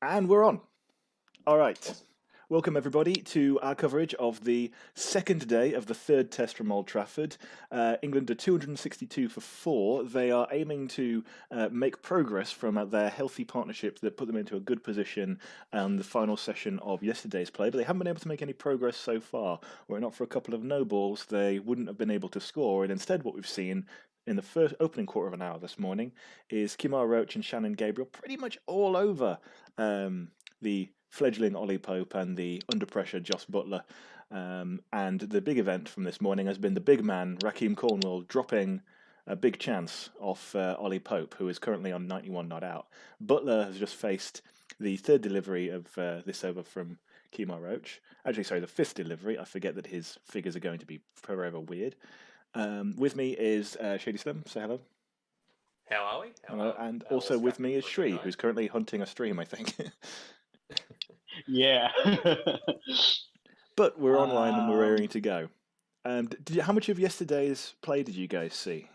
And we're on. All right. Awesome. Welcome, everybody, to our coverage of the second day of the third test from Old Trafford. England are 262 for 4. They are aiming to make progress from their healthy partnership that put them into a good position on the final session of yesterday's play, but they haven't been able to make any progress so far. Were it not for a couple of no balls, they wouldn't have been able to score, and instead what we've seen in the first opening quarter of an hour this morning is Kemar Roach and Shannon Gabriel pretty much all over the fledgling Ollie Pope and the under pressure Joss Butler. And the big event from this morning has been the big man, Raheem Cornwall, dropping a big chance off Ollie Pope, who is currently on 91 not out. Butler has just faced the third delivery of this over from Kemar Roach. Actually, sorry, the fifth delivery. I forget that his figures are going to be forever weird. With me is Shady Slim. Say hello. How are we? Hello. And also with me is Shri, who's currently hunting a stream, I think. Yeah. But we're online and we're raring to go. How much of yesterday's play did you guys see?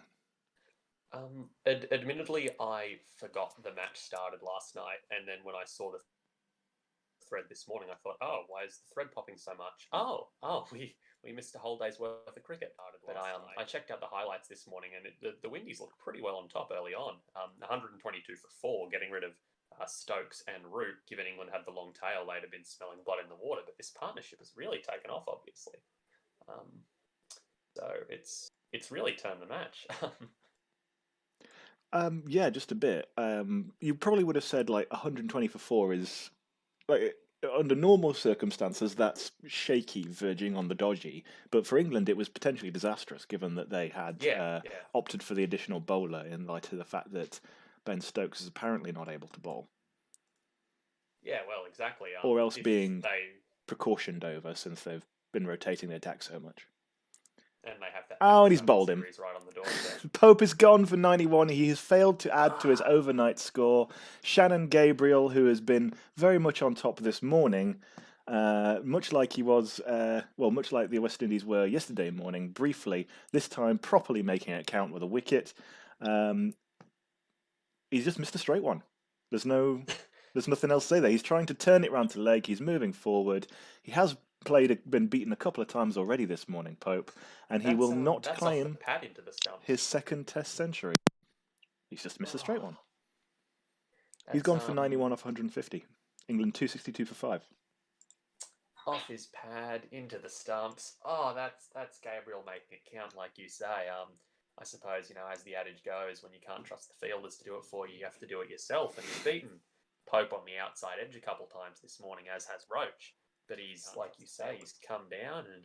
Admittedly, I forgot the match started last night, and then when I saw the thread this morning, I thought, oh, why is the thread popping so much? We missed a whole day's worth of cricket. But I checked out the highlights this morning, and the Windies looked pretty well on top early on. 122 for 4, getting rid of Stokes and Root, given England had the long tail, they'd have been smelling blood in the water. But this partnership has really taken off, obviously. So it's really turned the match. Yeah, just a bit. You probably would have said like 120 for 4 is like under normal circumstances that's shaky, verging on the dodgy. But for England, it was potentially disastrous, given that they had opted for the additional bowler in light of the fact that Ben Stokes is apparently not able to bowl. Yeah, well, exactly. Or else being precautioned over since they've been rotating the attack so much. And they have that. Oh, and he's bowled him. Right on the door, Pope is gone for 91. He has failed to add to his overnight score. Shannon Gabriel, who has been very much on top this morning, much like he was, much like the West Indies were yesterday morning, briefly, this time properly making it count with a wicket. He's just missed a straight one. There's nothing else to say there. He's trying to turn it round to leg. He's moving forward. He has been beaten a couple of times already this morning, Pope, and he will not claim his second Test century. He's just missed a straight one. He's gone for 91 off 150. England 262 for 5. Off his pad into the stumps. Oh, that's Gabriel making it count, like you say. I suppose, as the adage goes, when you can't trust the fielders to do it for you, you have to do it yourself. And he's beaten Pope on the outside edge a couple times this morning, as has Roach. But he's, like you say, he's come down and,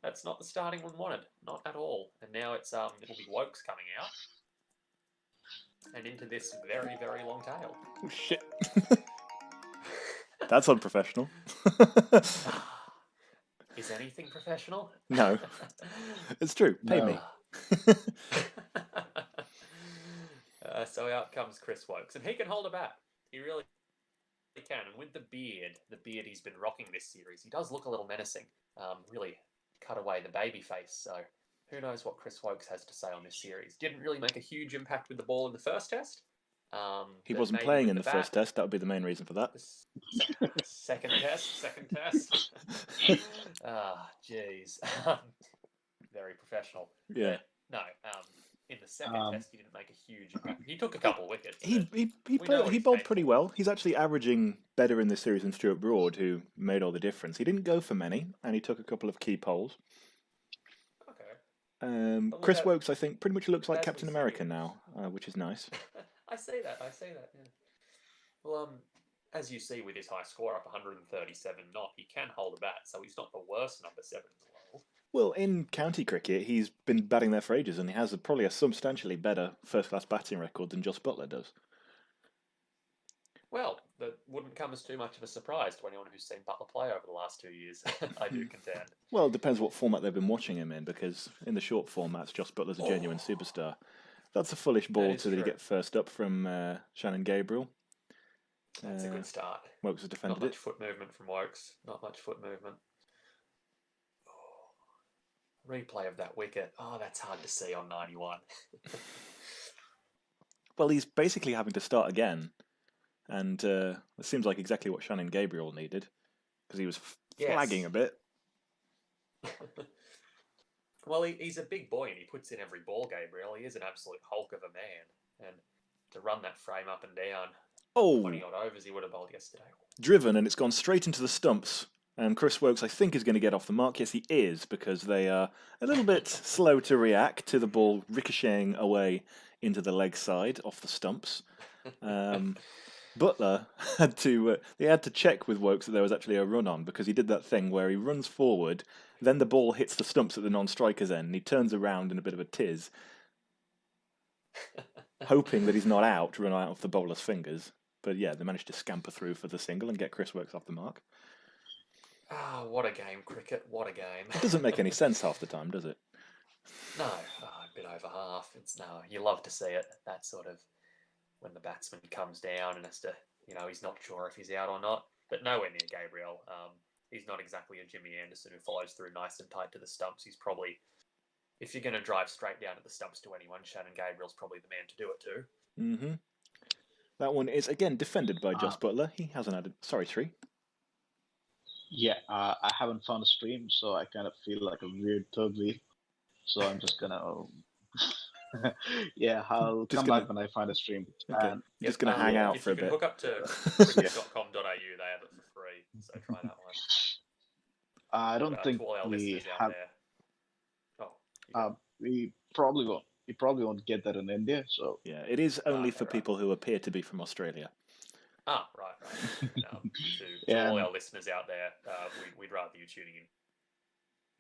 that's not the starting one wanted. Not at all. And now it'll be Wokes coming out. And into this very, very long tail. Oh, shit. That's unprofessional. Is anything professional? No. It's true. Pay me. So out comes Chris Wokes. And he can hold a bat. He really can. And with the beard he's been rocking this series, he does look a little menacing. Really cut away the baby face. So who knows what Chris Wokes has to say on this series. Didn't really make a huge impact with the ball in the first test. He wasn't playing in the first test. That would be the main reason for that. Second test. Jeez. Very professional. Yeah. No, in the second test, he didn't make a huge impact. He took a couple wickets. He bowled pretty well. He's actually averaging better in this series than Stuart Broad, who made all the difference. He didn't go for many, and he took a couple of key poles. Okay. Chris Wokes, I think, pretty much looks like Captain America now, which is nice. I see that, yeah. Well, as you see with his high score up 137 not, he can hold a bat, so he's not the worst number 7 in the world. Well, in county cricket, he's been batting there for ages, and he has probably a substantially better first-class batting record than Joss Butler does. Well, that wouldn't come as too much of a surprise to anyone who's seen Butler play over the last 2 years, I do contend. Well, it depends what format they've been watching him in, because in the short formats, Joss Butler's a genuine superstar. That's a foolish ball to get first up from Shannon Gabriel. That's a good start. Wokes has defended Not much foot movement from Wokes. Not much foot movement. Replay of that wicket. Oh, that's hard to see on 91. Well, he's basically having to start again. and it seems like exactly what Shannon Gabriel needed because he was flagging Yes. a bit. Well, he's a big boy and he puts in every ball, Gabriel. He is an absolute hulk of a man. And to run that frame up and down, Oh, 20 odd overs he would have bowled yesterday. driven, and it's gone straight into the stumps. And Chris Woakes, I think, is going to get off the mark. Yes, he is, because they are a little bit slow to react to the ball ricocheting away into the leg side off the stumps. Butler had to they had to check with Woakes that there was actually a run on, because he did that thing where he runs forward, then the ball hits the stumps at the non-striker's end, and he turns around in a bit of a tiz, hoping that he's not out to run out of the bowler's fingers. But yeah, they managed to scamper through for the single and get Chris Woakes off the mark. Ah, what a game, cricket! What a game! It doesn't make any sense half the time, does it? No, a bit over half. It's no, you love to see it. That sort of when the batsman comes down and has to, he's not sure if he's out or not. But nowhere near Gabriel. He's not exactly a Jimmy Anderson who follows through nice and tight to the stumps. He's probably, if you're going to drive straight down to the stumps to anyone, Shannon Gabriel's probably the man to do it to. Mm-hmm. That one is again defended by Jos Buttler. He hasn't added. Sorry, Sri. Yeah, I haven't found a stream, so I kind of feel like a weird third wheel. So I'm just gonna, yeah, I'll come back when I find a stream. Okay. And just gonna hang out for a bit. If you can hook up to cricket.com.au, they have it for free, so try that one. I don't think to all our we listeners have. Out there. We probably won't. We probably won't get that in India. So yeah, it is only for people who appear to be from Australia. Ah, right. To all our listeners out there, we'd rather you tuning in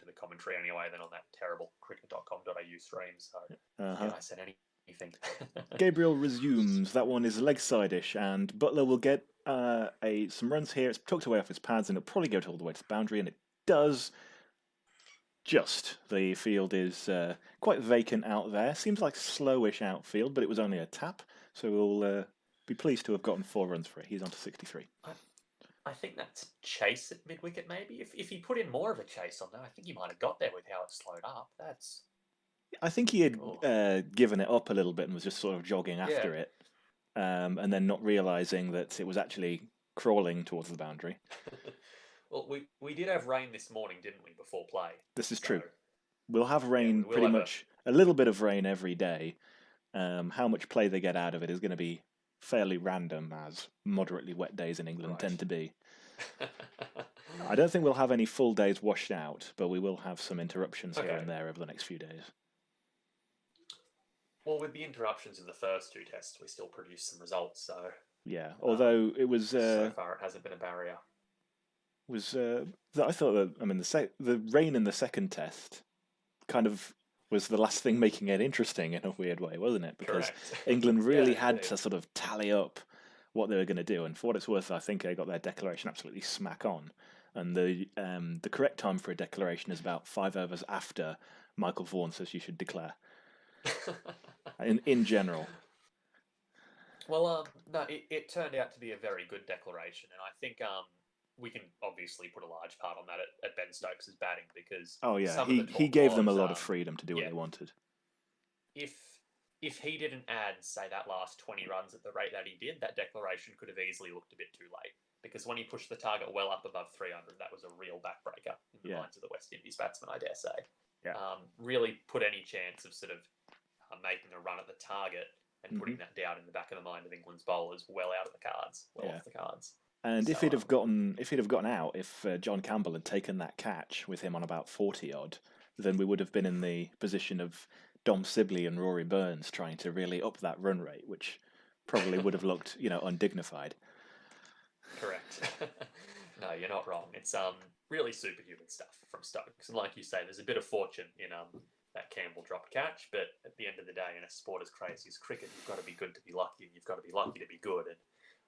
to the commentary anyway than on that terrible cricket.com.au stream. So I said anything. Gabriel resumes. That one is leg side-ish, and Butler will get some runs here. It's tucked away off his pads, and it'll probably go all the way to the boundary, and it does. Just the field is quite vacant out there. Seems like slowish outfield, but it was only a tap, so we'll be pleased to have gotten 4 runs for it. He's on to 63. I think that's chase at mid-wicket, maybe. If he put in more of a chase on there, I think he might have got there with how it slowed up. I think he had given it up a little bit and was just sort of jogging after it, and then not realising that it was actually crawling towards the boundary. Well, we did have rain this morning, didn't we, before play? This is true. We'll have rain pretty much, a little bit of rain every day. How much play they get out of it is going to be fairly random, as moderately wet days in England tend to be. I don't think we'll have any full days washed out, but we will have some interruptions here and there over the next few days. Well, with the interruptions of the first 2 tests, we still produced some results, so... Yeah, although it was... so far, it hasn't been a barrier. I thought that, the rain in the second test kind of was the last thing making it interesting in a weird way, wasn't it? Because England really had to sort of tally up what they were going to do, and for what it's worth, I think they got their declaration absolutely smack on. And the correct time for a declaration is about 5 overs after Michael Vaughan says you should declare. in general. Well, no, it turned out to be a very good declaration, and I think we can obviously put a large part on that at Ben Stokes' batting, because he gave them a lot of freedom to do what they wanted. If he didn't add, say, that last 20 runs at the rate that he did, that declaration could have easily looked a bit too late, because when he pushed the target well up above 300, that was a real backbreaker in the minds of the West Indies batsmen, I dare say. Really put any chance of sort of making a run at the target and putting that doubt in the back of the mind of England's bowlers well out of the cards, off the cards. And if he'd have gotten out, if John Campbell had taken that catch with him on about 40 odd, then we would have been in the position of Dom Sibley and Rory Burns trying to really up that run rate, which probably would have looked, undignified. Correct. No, you're not wrong. It's really superhuman stuff from Stokes, and like you say, there's a bit of fortune in that Campbell dropped catch, but at the end of the day, in a sport as crazy as cricket, you've got to be good to be lucky, and you've got to be lucky to be good. And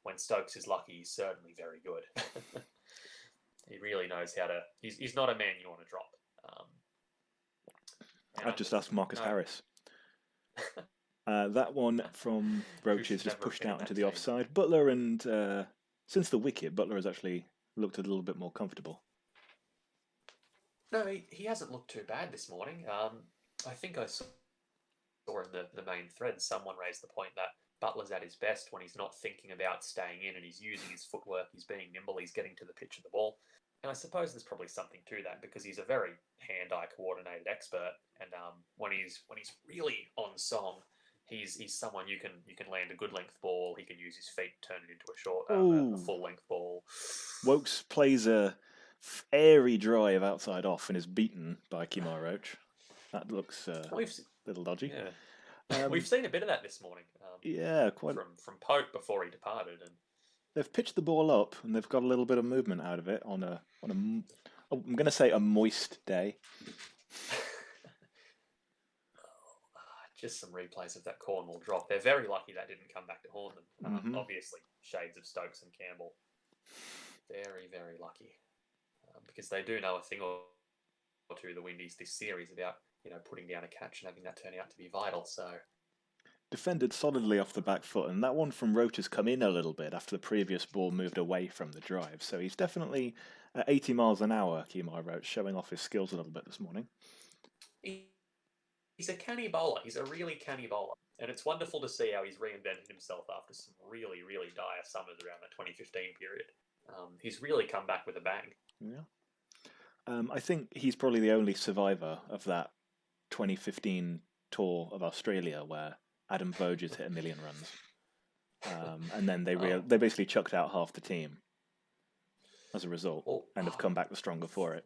when Stokes is lucky, he's certainly very good. He really knows how to... He's not a man you want to drop. I've just asked Marcus Harris. That one from Roach is just pushed out into the offside. Butler and... since the wicket, Butler has actually looked a little bit more comfortable. No, he hasn't looked too bad this morning. I think I saw in the main thread someone raised the point that Butler's at his best when he's not thinking about staying in and he's using his footwork, he's being nimble, he's getting to the pitch of the ball. And I suppose there's probably something to that because he's a very hand-eye coordinated expert, and when he's really on song, he's someone you can land a good length ball. He can use his feet, turn it into a full length ball. Wokes plays a airy drive outside off and is beaten by Kemar Roach. That looks a little dodgy. Yeah. We've seen a bit of that this morning. Quite from Pope before he departed, and they've pitched the ball up and they've got a little bit of movement out of it on a I'm going to say a moist day. Just some replays of that Cornwall drop. They're very lucky that didn't come back to haunt them. Obviously, shades of Stokes and Campbell. Very, very lucky. Because they do know a thing or two, the Windies, this series about, putting down a catch and having that turn out to be vital. So defended solidly off the back foot, and that one from Roach has come in a little bit after the previous ball moved away from the drive. So he's definitely at 80 miles an hour, Kemar Roach, showing off his skills a little bit this morning. He's a canny bowler. He's a really canny bowler. And it's wonderful to see how he's reinvented himself after some really, really dire summers around that 2015 period. He's really come back with a bang. Yeah. I think he's probably the only survivor of that 2015 tour of Australia where Adam Voges hit 1 million runs. And then they basically chucked out half the team as a result and have come back the stronger for it.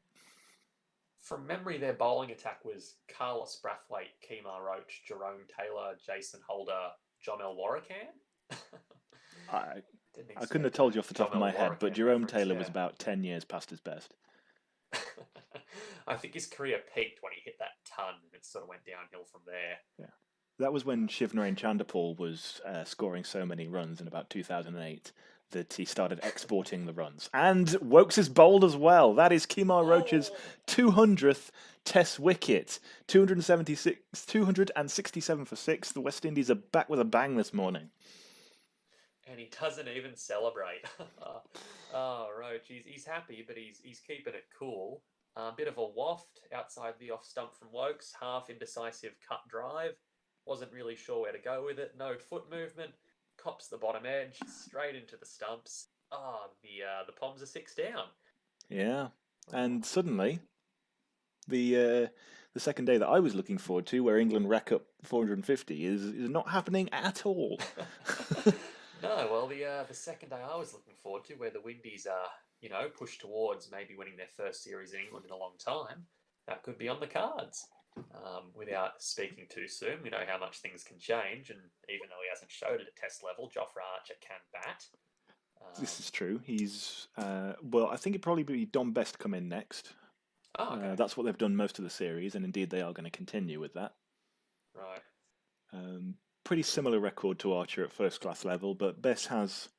From memory, their bowling attack was Carlos Brathwaite, Kemar Roach, Jerome Taylor, Jason Holder, Jomel Warrican. I couldn't have told you off the top of my head, but Jerome Taylor was about 10 years past his best. I think his career peaked when he hit that ton, and it sort of went downhill from there. Yeah, that was when Shivnarine Chanderpaul was scoring so many runs in about 2008 that he started exporting the runs. And Wokes is bowled as well. That is Kemar Roach's 200th Test wicket. 267 for 6. The West Indies are back with a bang this morning. And he doesn't even celebrate. Roach, he's happy, but he's keeping it cool. A bit of a waft outside the off stump from Wokes. Half indecisive cut drive. Wasn't really sure where to go with it. No foot movement. Cops the bottom edge, straight into the stumps. The Poms are 6 down. Yeah, and suddenly, the second day that I was looking forward to, where England rack up 450, is not happening at all. No, well, the second day I was looking forward to, where the Windies are, pushed towards maybe winning their first series in England in a long time, that could be on the cards. Without speaking too soon, we know how much things can change, and even though he hasn't showed it at Test level, Jofra Archer can bat. This is true. He's I think it'd probably be Dom Best come in next. Okay. That's what they've done most of the series, and indeed they are going to continue with that. Right. Pretty similar record to Archer at first class level, but Best has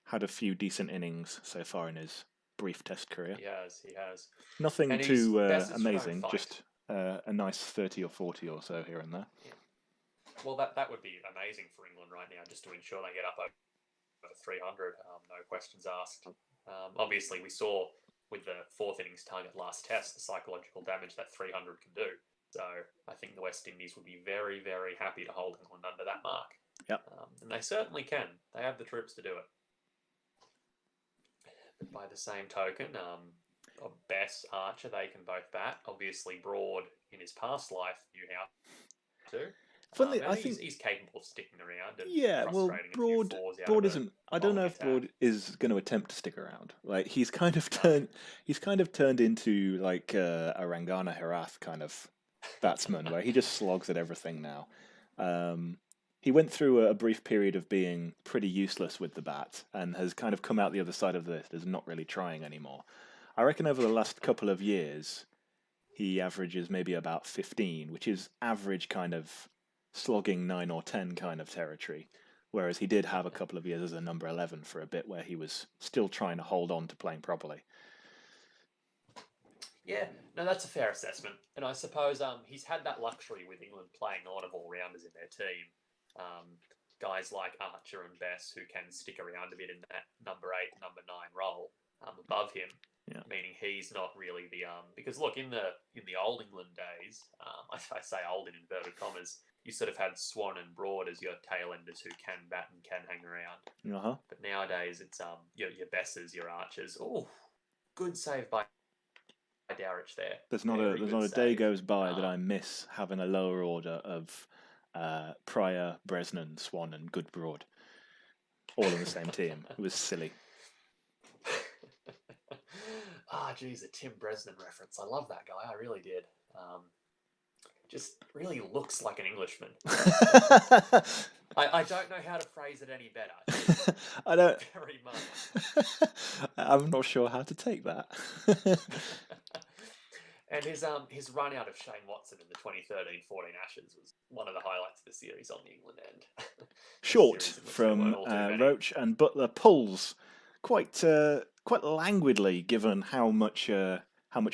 had a few decent innings so far in his brief Test career. He has. Nothing And too Best is amazing, fight. just a nice 30 or 40 or so here and there. Yeah. Well, that would be amazing for England right now, just to ensure they get up over 300. No questions asked. Obviously, we saw with the fourth innings target last Test the psychological damage that 300 can do. So I think the West Indies would be very, very happy to hold England under that mark. Yep. And they certainly can. They have the troops to do it. But by the same token, Bess, Archer, they can both bat. Obviously, Broad in his past life knew how to. Funny, I think think he's capable of sticking around. And Broad isn't. I don't know if Broad is going to attempt to stick around. Like he's kind of turned into like a Rangana Herath kind of batsman, where he just slogs at everything now. He went through a brief period of being pretty useless with the bat, and has kind of come out the other side of this as not really trying anymore. I reckon over the last couple of years, he averages maybe about 15, which is average kind of slogging 9 or 10 kind of territory. Whereas he did have a couple of years as a number 11 for a bit where he was still trying to hold on to playing properly. Yeah, no, that's a fair assessment. And I suppose he's had that luxury with England playing a lot of all-rounders in their team. Guys like Archer and Bess who can stick around a bit in that number 8, number 9 role above him. Yeah. Meaning he's not really the because look in the old England days, I say old in inverted commas, you sort of had Swan and Broad as your tail-enders who can bat and can hang around. Uh-huh. But nowadays, it's your Bessers, your Archers. Oh, good save by Dowrich there. There's not Very a good day save. goes by that I miss having a lower order of Pryor, Bresnan, Swan, and Good Broad, all in the same team. It was silly. Geez, a Tim Bresnan reference. I love that guy. I really did. Just really looks like an Englishman. I don't know how to phrase it any better. I don't. Very much. I'm not sure how to take that. And his run out of Shane Watson in the 2013-14 Ashes was one of the highlights of the series on the England end. Short Series in which there from weren't all too many. Roach, and Butler pulls quite languidly, given how much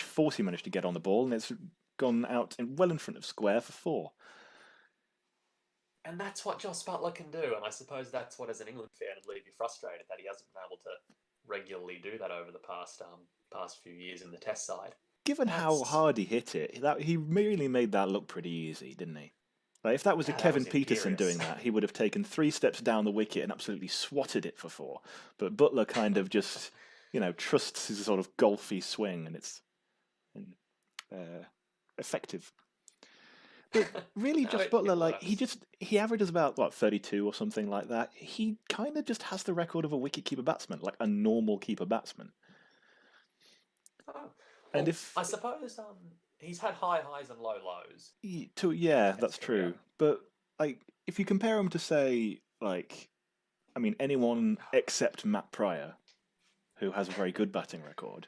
force he managed to get on the ball, and it's gone out well in front of square for 4. And that's what Joss Butler can do, and I suppose that's what, as an England fan, would leave you frustrated that he hasn't been able to regularly do that over the past few years in the Test side. Given how That's- hard he hit it, he really made that look pretty easy, didn't he? Like, if that was a Yeah, that Kevin was Peterson imperious. doing that, he would have taken 3 steps down the wicket and absolutely swatted it for 4. But Butler kind of just, trusts his sort of golfy swing, and it's effective. But really, No, just it Butler, works. he averages about 32 or something like that. He kind of just has the record of a wicket-keeper batsman, like a normal keeper batsman. Oh. And Well, if- I suppose he's had high highs and low lows. Yeah, that's true, true. yeah. But if you compare him to, say, anyone except Matt Pryor, who has a very good batting record,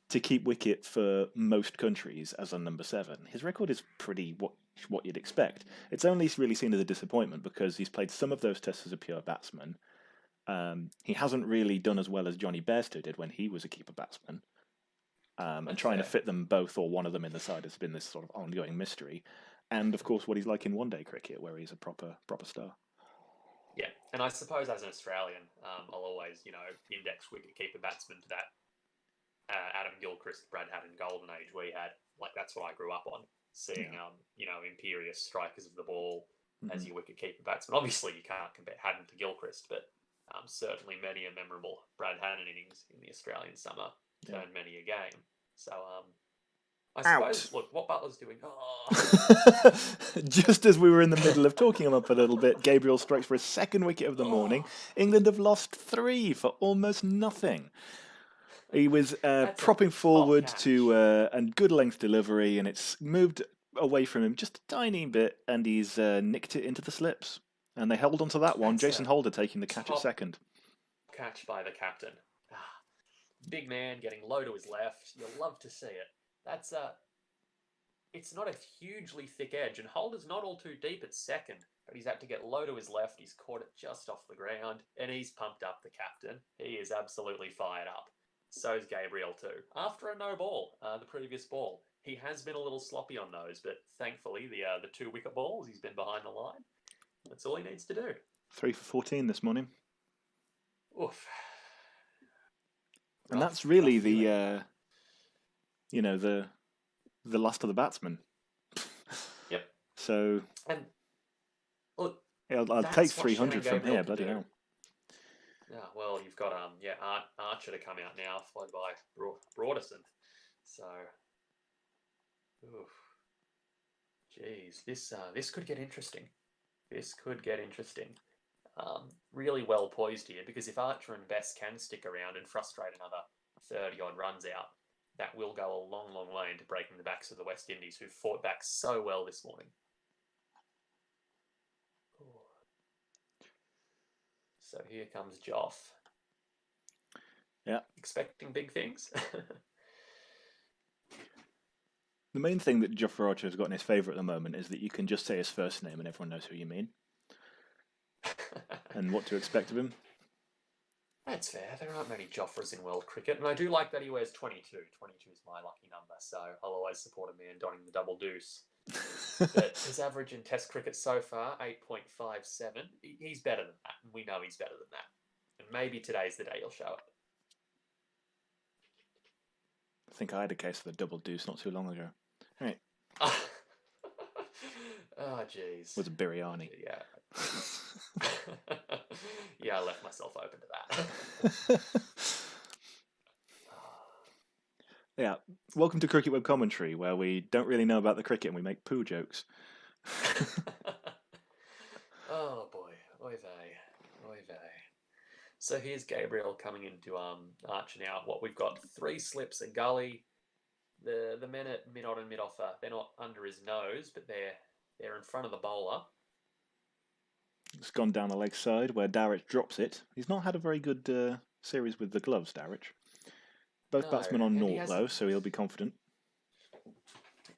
to keep wicket for most countries as a number 7, his record is pretty what you'd expect. It's only really seen as a disappointment because he's played some of those tests as a pure batsman. He hasn't really done as well as Johnny Bairstow did when he was a keeper batsman. And That's trying to fair. fit them both or one of them in the side has been this sort of ongoing mystery. And of course, what he's like in one-day cricket, where he's a proper star. Yeah, and I suppose as an Australian, I'll always, index wicketkeeper batsman to that Adam Gilchrist, Brad Haddin golden age we had. Like, that's what I grew up on, seeing, imperious strikers of the ball as your wicketkeeper batsman. Obviously, you can't compare Haddin to Gilchrist, but certainly many a memorable Brad Haddin innings in the Australian summer turned many a game. So, I suppose, look, what Butler's doing. Oh. Just as we were in the middle of talking him up a little bit, Gabriel strikes for his second wicket of the morning. England have lost 3 for almost nothing. He was propping forward catch. and good length delivery, and it's moved away from him just a tiny bit, and he's nicked it into the slips. And they held on to that one. That's Jason Holder taking the catch at top second. Catch by the captain. Big man getting low to his left. You'll love to see it. That's it's not a hugely thick edge, and Holder's not all too deep at second, but he's had to get low to his left. He's caught it just off the ground, and he's pumped up the captain. He is absolutely fired up. So's Gabriel too. After a no ball, the previous ball, he has been a little sloppy on those, but thankfully the 2 wicket balls, he's been behind the line. That's all he needs to do. 3 for 14 this morning. Oof. And Rough- that's really rough viewing. the last of the batsmen. Yep. So And look, I'll That's take what 300 Shannon from Gabriel here, can bloody do. hell. yeah, well, you've got Archer to come out now, followed by Broaderson. So, oof. Geez, this could get interesting. This could get interesting. Really well poised here, because if Archer and Best can stick around and frustrate another 30-odd runs out, that will go a long, long way into breaking the backs of the West Indies, who fought back so well this morning. So here comes Joff. Yeah. Expecting big things. The main thing that Jofra Archer has got in his favour at the moment is that you can just say his first name and everyone knows who you mean and what to expect of him. That's fair. There aren't many Joffres in world cricket, and I do like that he wears 22. 22 is my lucky number, so I'll always support a man donning the double deuce. But his average in Test cricket so far, 8.57. He's better than that, and we know he's better than that. And maybe today's the day he'll show it. I think I had a case of the double deuce not too long ago. Right. Oh, jeez. Was biryani. Yeah. Yeah, I left myself open to that. Yeah. Welcome to Cricket Web Commentary, where we don't really know about the cricket and we make poo jokes. Oh boy, oy vey, oy vey. So here's Gabriel coming into Archer now. What we've got: 3 slips, a gully. The men at mid-on and mid-offer, they're not under his nose, but they're in front of the bowler. It's gone down the leg side where Darich drops it. He's not had a very good series with the gloves, Darich. Both No, batsmen on and he naught, though, so he'll be confident.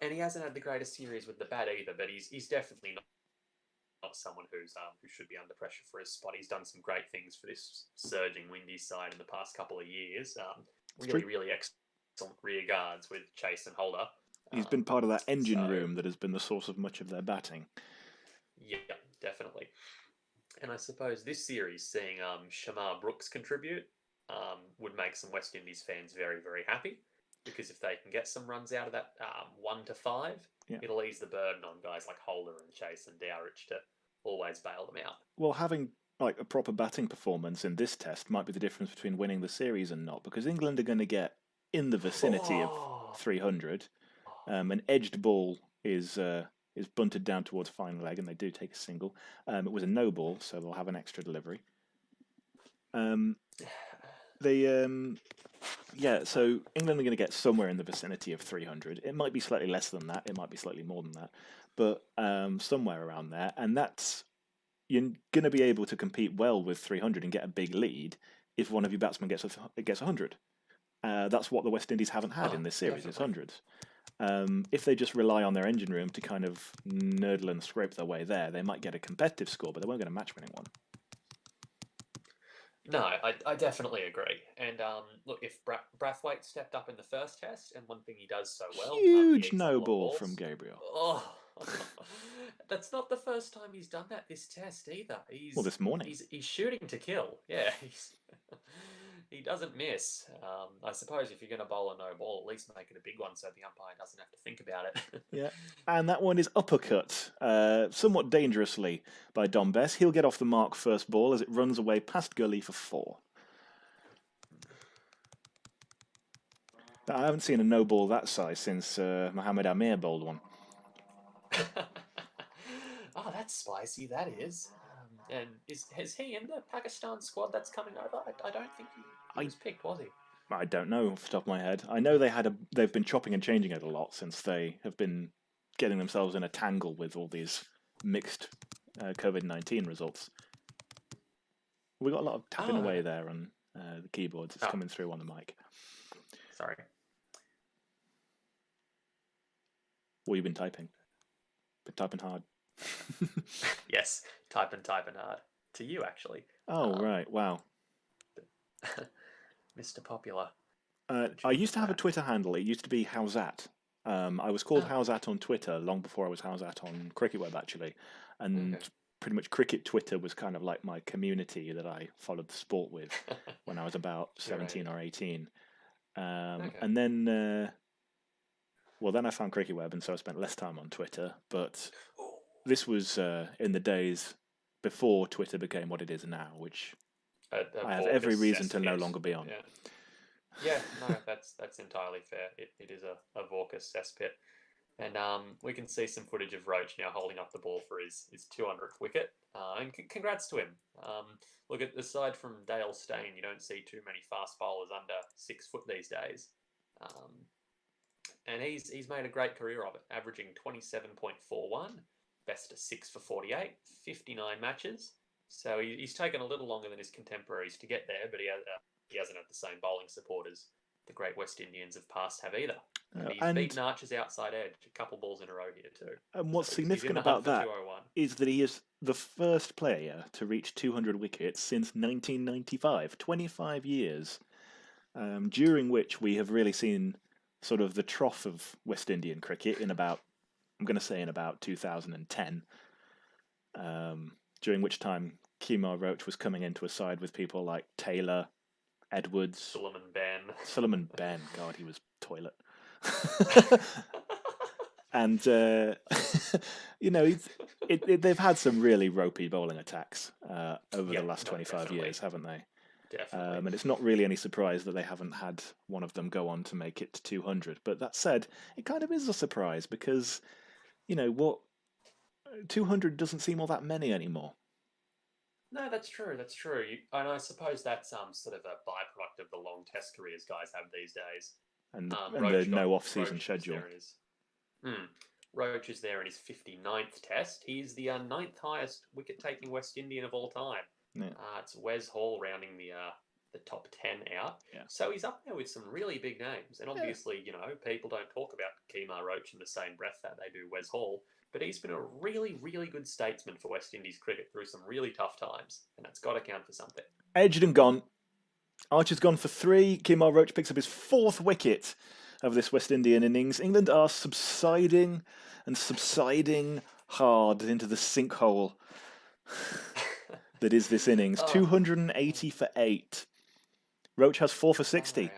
And he hasn't had the greatest series with the bat either, but he's definitely not someone who should be under pressure for his spot. He's done some great things for this surging windy side in the past couple of years. Really excellent rear guards with Chase and Holder. He's been part of that engine room that has been the source of much of their batting. Yeah, definitely. And I suppose this series, seeing Shamar Brooks contribute, would make some West Indies fans very, very happy. Because if they can get some runs out of that 1 to 5, it'll ease the burden on guys like Holder and Chase and Dowrich to always bail them out. Well, having like a proper batting performance in this test might be the difference between winning the series and not, because England are going to get in the vicinity of 300. An edged ball is bunted down towards fine leg, and they do take a single. It was a no ball, so they'll have an extra delivery. So England are going to get somewhere in the vicinity of 300. It might be slightly less than that. It might be slightly more than that, but somewhere around there. And you're going to be able to compete well with 300 and get a big lead if one of your batsmen gets 100. That's what the West Indies haven't had in this series. Definitely. It's hundreds. If they just rely on their engine room to kind of nurdle and scrape their way there, they might get a competitive score, but they won't get a match-winning one. No, I definitely agree. And look, if Brathwaite stepped up in the first test, and one thing he does so well... Huge no ball from Gabriel. Oh, that's not the first time he's done that this test either. This morning. He's shooting to kill. Yeah, he doesn't miss. I suppose if you're going to bowl a no ball, at least make it a big one so the umpire doesn't have to think about it. Yeah, and that one is uppercut, somewhat dangerously by Dom Bess. He'll get off the mark first ball as it runs away past gully for 4. I haven't seen a no ball that size since Mohamed Amir bowled one. Oh, that's spicy, that is. And is he in the Pakistan squad that's coming over? I don't think he was picked, was he? I don't know off the top of my head. I know they've been chopping and changing it a lot since they have been getting themselves in a tangle with all these mixed COVID-19 results. We got a lot of tapping away there on the keyboards. It's coming through on the mic. Sorry. What have you been typing? Been typing hard. Yes, typing hard. To you, actually. Oh, right. Wow. Mr. Popular. I used to have a Twitter handle. It used to be Howzat. I was called Howzat on Twitter long before I was Howzat on Cricket Web, actually. And pretty much Cricket Twitter was kind of like my community that I followed the sport with when I was about 17 or 18. And then... then I found Cricket Web, and so I spent less time on Twitter. But this was in the days before Twitter became what it is now, which I have every reason to no longer be on. Yeah, no, that's entirely fair. It is a raucous cesspit. And we can see some footage of Roach now holding up the ball for his 200th wicket. And congrats to him. Look, aside from Dale Steyn, you don't see too many fast bowlers under 6 foot these days. And he's made a great career of it, averaging 27.41, best of 6 for 48, 59 matches. So he's taken a little longer than his contemporaries to get there, but he hasn't had the same bowling support as the great West Indians of past have either. And he's beaten Archer's outside edge a couple balls in a row here too. And what's significant about that is that he is the first player to reach 200 wickets since 1995, 25 years, during which we have really seen sort of the trough of West Indian cricket in about 2010, during which time Kemar Roach was coming into a side with people like Taylor, Edwards, Suleiman Ben. God, he was toilet. And they've had some really ropey bowling attacks over Yeah, the last no, 25 definitely. years, haven't they? Definitely. And it's not really any surprise that they haven't had one of them go on to make it to 200. But that said, it kind of is a surprise because, what 200 doesn't seem all that many anymore. No, that's true. That's true. And I suppose that's sort of a byproduct of the long test careers guys have these days. And the Roach no off-season Roach was schedule. there in his, Roach is there in his 59th test. He's the ninth highest wicket-taking West Indian of all time. Yeah. It's Wes Hall rounding the top 10 out. Yeah. So he's up there with some really big names. And obviously, people don't talk about Kemar Roach in the same breath that they do Wes Hall. But he's been a really, really good statesman for West Indies cricket through some really tough times. And that's got to count for something. Edged and gone. Archer's gone for 3. Kemar Roach picks up his 4th wicket of this West Indian innings. England are subsiding hard into the sinkhole that is this innings. 280 for 8. Roach has 4 for 60.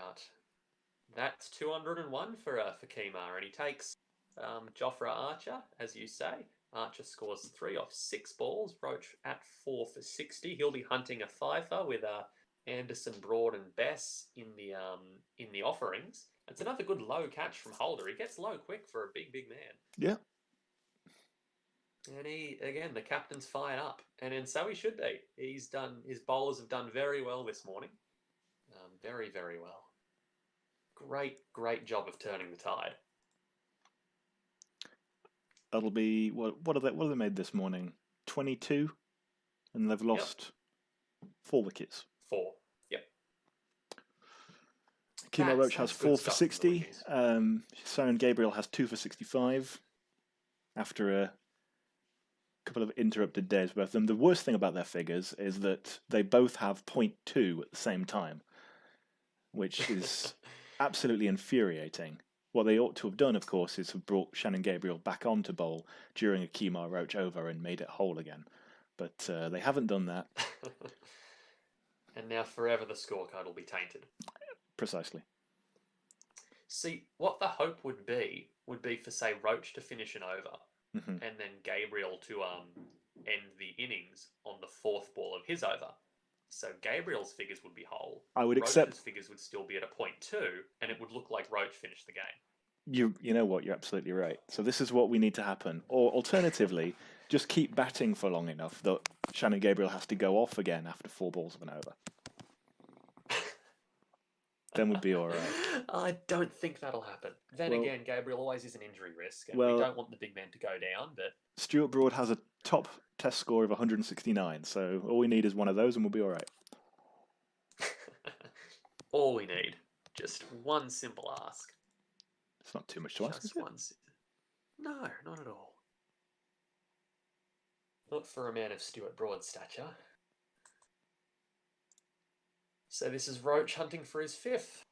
That's 201 for Kemar, and he takes Jofra Archer, as you say. Archer scores 3 off 6 balls. Roach at 4 for 60. He'll be hunting a fifer with Anderson, Broad, and Bess in the offerings. It's another good low catch from Holder. He gets low quick for a big, big man. Yeah. And the captain's fired up, and so he should be. His bowlers have done very well this morning. Very, very well. Great, great job of turning the tide. That'll be what have they made this morning? 22, and they've lost 4 wickets. 4. Yep. Kemar Roach has 4 for 60. Siren Gabriel has 2 for 65. After a couple of interrupted days both of them. The worst thing about their figures is that they both have 0.2 at the same time, which is absolutely infuriating. What they ought to have done, of course, is have brought Shannon Gabriel back on to bowl during a Kemar Roach over and made it whole again. But they haven't done that. And now forever the scorecard will be tainted. Precisely. See, what the hope would be for, say, Roach to finish an over, and then Gabriel to end the innings on the 4th ball of his over. So Gabriel's figures would be whole. I would Roach's accept. figures would still be at a 0.2, and it would look like Roach finished the game. You know what? You're absolutely right. So this is what we need to happen. Or alternatively, just keep batting for long enough that Shannon Gabriel has to go off again after 4 balls of an over. Then we'd be all right. I don't think that'll happen. Then again, Gabriel always is an injury risk, and we don't want the big man to go down. But Stuart Broad has a top test score of 169, so all we need is one of those and we'll be all right. All we need, just one simple ask. It's not too much to ask, is it? No, not at all. Not for a man of Stuart Broad's stature. So this is Roach hunting for his 5th.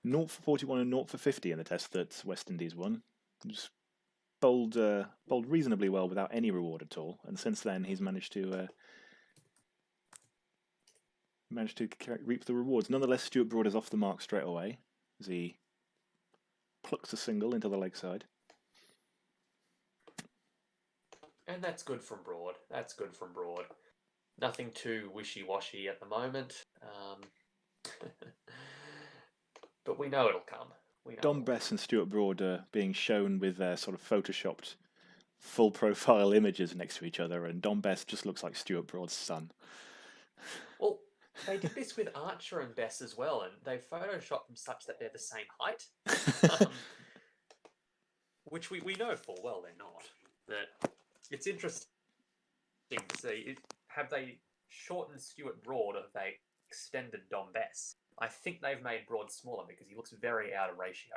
0 for 41 and 0 for 50 in the test that West Indies won. Just bowled reasonably well without any reward at all, and since then he's managed to reap the rewards. Nonetheless, Stuart Broad is off the mark straight away as he plucks a single into the leg side. And that's good from Broad. Nothing too wishy-washy at the moment. But we know it'll come. Dom Bess and Stuart Broad are being shown with their sort of photoshopped full-profile images next to each other, and Dom Bess just looks like Stuart Broad's son. Well, they did this with Archer and Bess as well, and they photoshopped them such that they're the same height. Which we know full well they're not. But it's interesting to see. Have they shortened Stuart Broad, or have they extended Dom Bess? I think they've made Broad smaller because he looks very out of ratio.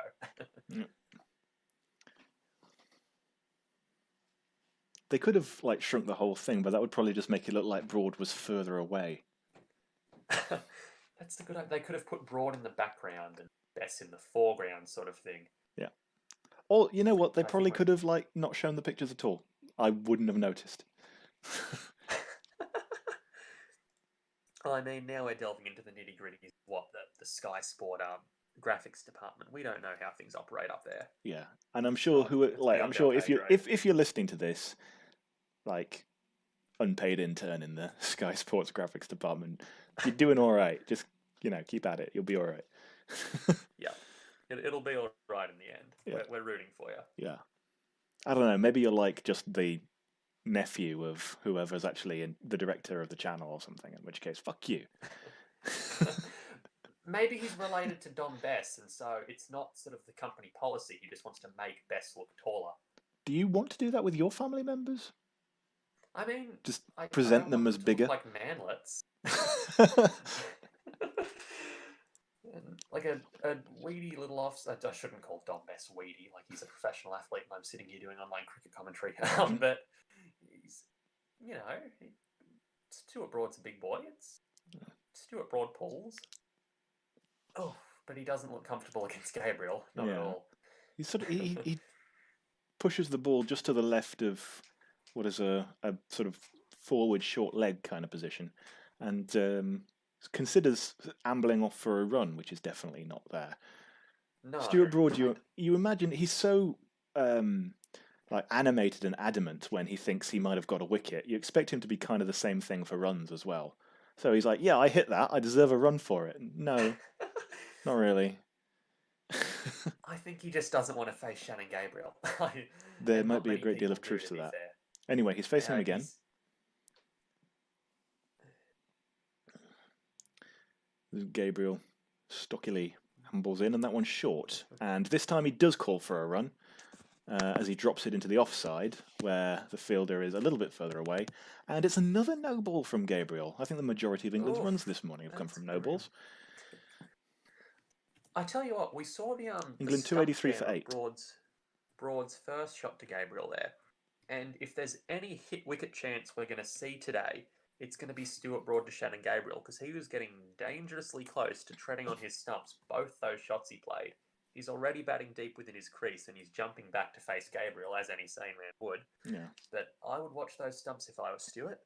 They could have shrunk the whole thing, but that would probably just make it look like Broad was further away. That's the good. They could have put Broad in the background and Bess in the foreground, sort of thing. Yeah. Or you know what? They probably could have not shown the pictures at all. I wouldn't have noticed. I mean, now we're delving into the nitty-gritty. What the Sky Sport graphics department. We don't know how things operate up there. Yeah, and I'm sure It's I'm beyond sure our if pay you grade. if you're listening to this, like unpaid intern in the Sky Sports graphics department, you're doing all right. Just keep at it. You'll be all right. Yeah, it'll be all right in the end. Yeah. We're rooting for you. Yeah, I don't know. Maybe you're like just the nephew of whoever's actually the director of the channel or something. In which case, fuck you. Maybe he's related to Dom Bess, and so it's not sort of the company policy. He just wants to make Bess look taller. Do you want to do that with your family members? I mean, Just I present don't them want as to bigger? look like manlets. And like a weedy little officer. I shouldn't call Dom Bess weedy. Like, he's a professional athlete, and I'm sitting here doing online cricket commentary. But he's, Stuart Broad's a big boy. It's Stuart Broad pulls. Oh, but he doesn't look comfortable against Gabriel. Not at Yeah. all. He pushes the ball just to the left of what is a sort of forward short leg kind of position, and considers ambling off for a run, which is definitely not there. No. Stuart Broad, you imagine he's so like animated and adamant when he thinks he might have got a wicket. You expect him to be kind of the same thing for runs as well. So he's like, yeah, I hit that. I deserve a run for it. No, not really. I think he just doesn't want to face Shannon Gabriel. There And might not be a many great deal of people do, truth to be that. fair. Anyway, he's facing him again. Gabriel stockily handballs in, and that one's short. And this time he does call for a run, as he drops it into the offside, where the fielder is a little bit further away. And it's another no ball from Gabriel. I think the majority of England's runs this morning have come from no balls. I tell you what, we saw the England the 283 stump for there 8. of Broad's first shot to Gabriel there. And if there's any hit wicket chance we're going to see today, it's going to be Stuart Broad to Shannon Gabriel, because he was getting dangerously close to treading on his stumps both those shots he played. He's already batting deep within his crease, and he's jumping back to face Gabriel, as any sane man would. Yeah. But I would watch those stumps if I was Stuart.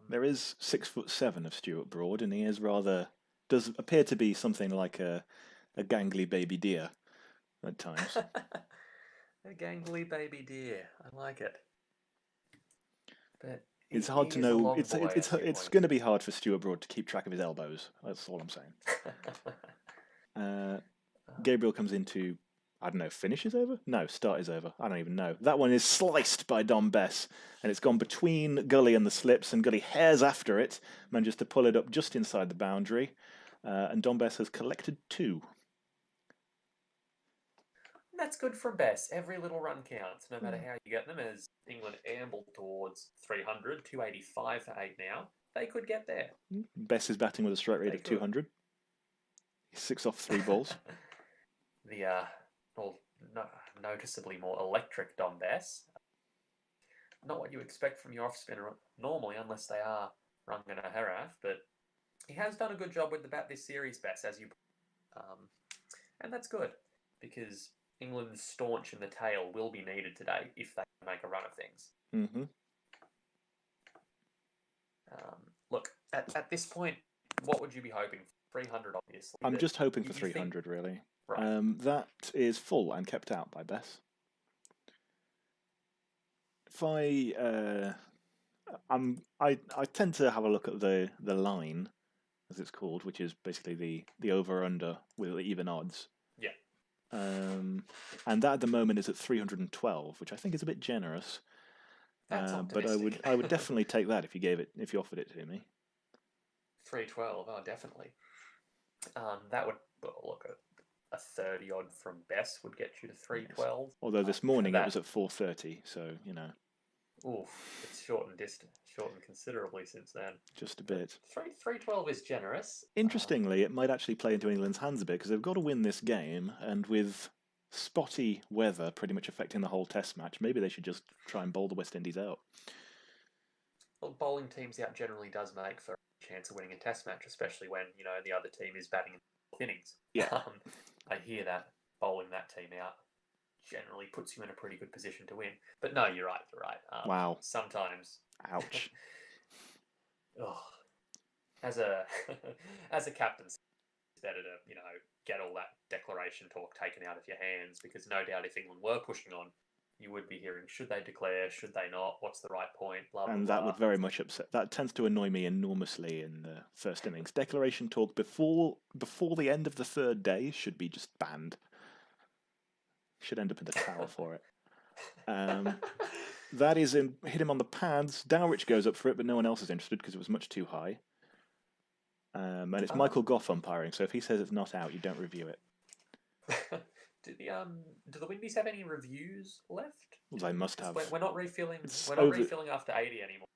There is 6'7" of Stuart Broad, and he is does appear to be something like a gangly baby deer at times. A gangly baby deer. I like it. But it's hard to know. It's going to be hard for Stuart Broad to keep track of his elbows. That's all I'm saying. Gabriel comes into, I don't know, finish is over? No, start is over. I don't even know. That one is sliced by Dom Bess, and it's gone between Gully and the slips, and Gully hares after it, manages to pull it up just inside the boundary, and Dom Bess has collected 2. That's good from Bess. Every little run counts, no matter how you get them. As England amble towards 300, 285 for 8 now, they could get there. Bess is batting with a strike rate of 200. He's 6 off 3 balls. The noticeably more electric Dom Bess. Not what you expect from your off spinner normally, unless they are Rangana Haraf, but he has done a good job with the bat this series, Bess, and that's good, because England's staunch in the tail will be needed today if they make a run of things. Mm-hmm. Look, at this point, what would you be hoping for? 300, obviously. I'm just hoping for 300, really. Right. That is full and kept out by Bess. If I tend to have a look at the line, as it's called, which is basically the over-under with even odds. Yeah. And that at the moment is at 312, which I think is a bit generous. That's but I would definitely take that if you offered it to me. 312, oh, definitely. That would look at a 30 odd from Bess would get you to 312. Yes. Although this morning it was at 430, so Oof, it's shortened considerably since then. Just a bit. 312 is generous. Interestingly, it might actually play into England's hands a bit, because they've got to win this game, and with spotty weather pretty much affecting the whole Test match, maybe they should just try and bowl the West Indies out. Well, bowling teams out generally does make for a chance of winning a Test match, especially when the other team is batting in the innings. Yeah. I hear that bowling that team out generally puts you in a pretty good position to win. But no, you're right. Wow. Sometimes. Ouch. As a captain, better to, get all that declaration talk taken out of your hands, because no doubt if England were pushing on, you would be hearing, should they declare, should they not, what's the right point, blah, blah, And blah. that would very much upset. That tends to annoy me enormously in the first innings. Declaration talk before the end of the third day should be just banned. Should end up in the tower for it. That is hit him on the pads. Dowrich goes up for it, but no one else is interested because it was much too high. And it's Michael Goff umpiring, so if he says it's not out, you don't review it. Do the Windies have any reviews left? Well, they must have. We're not refilling. It's We're not over- refilling after 80 anymore.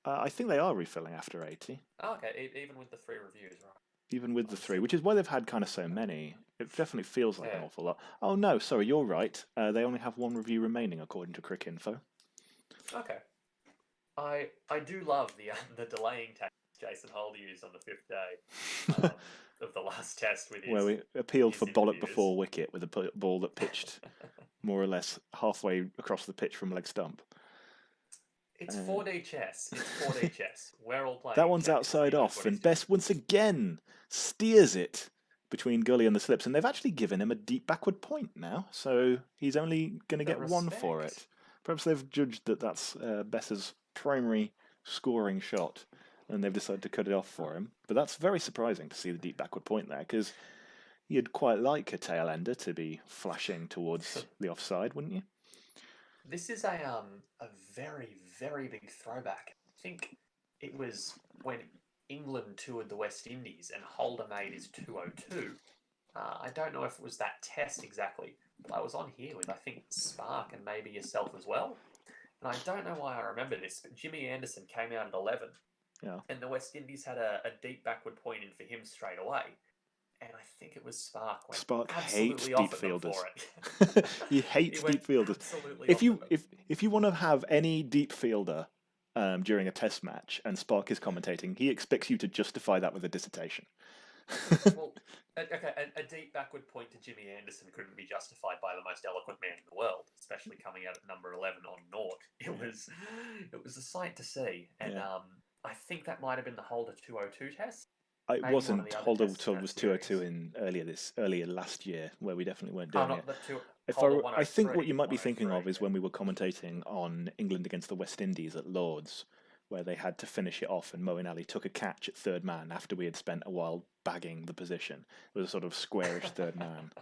I think they are refilling after 80, Oh, okay, even with the 3 reviews, right? even with the 3, which is why they've had kind of so many. It definitely feels like an Yeah. awful lot. Oh no, sorry, you're right. They only have 1 review remaining according to Cricinfo. Okay. I do love the delaying tactics Jason Holder used on the 5th day of the last test with his. Where we appealed his for bollock interviews. before wicket with a ball that pitched more or less halfway across the pitch from leg stump. It's 4D chess. It's 4D chess. We're all playing. That one's chess. outside He knows off, what and he's doing. Best once again steers it between Gully and the slips, and they've actually given him a deep backward point now, so he's only going to The get 1 for respect. it. Perhaps they've judged that that's Bess's primary scoring shot, and they've decided to cut it off for him. But that's very surprising to see the deep backward point there, because you'd quite like a tail ender to be flashing towards the offside, wouldn't you? This is a very, very big throwback. I think it was when England toured the West Indies and Holder made his 202. I don't know if it was that test exactly, but I was on here with, I think, Spark and maybe yourself as well. And I don't know why I remember this, but Jimmy Anderson came out at 11. Yeah. And the West Indies had a deep backward point in for him straight away. And I think it was Spark. Went Spark hates absolutely deep off at them fielders. for it. He hates He went deep fielders. absolutely If off you at them. if you want to have any deep fielder during a test match and Spark is commentating, he expects you to justify that with a dissertation. Well, okay, a deep backward point to Jimmy Anderson couldn't be justified by the most eloquent man in the world, especially coming out at number 11 on Nort. It was a sight to see, and Yeah. I think that might have been the Holder 202 test. It Maybe one of wasn't. the other Holder tests was in that 202 series. in earlier last year, where we definitely weren't Oh, doing not it. the two. If Holder I think 103, what you might be thinking of 103, is when we were commentating on England against the West Indies at Lords, where they had to finish it off, and Moeen Ali took a catch at third man after we had spent a while bagging the position. It was a sort of squarish third man.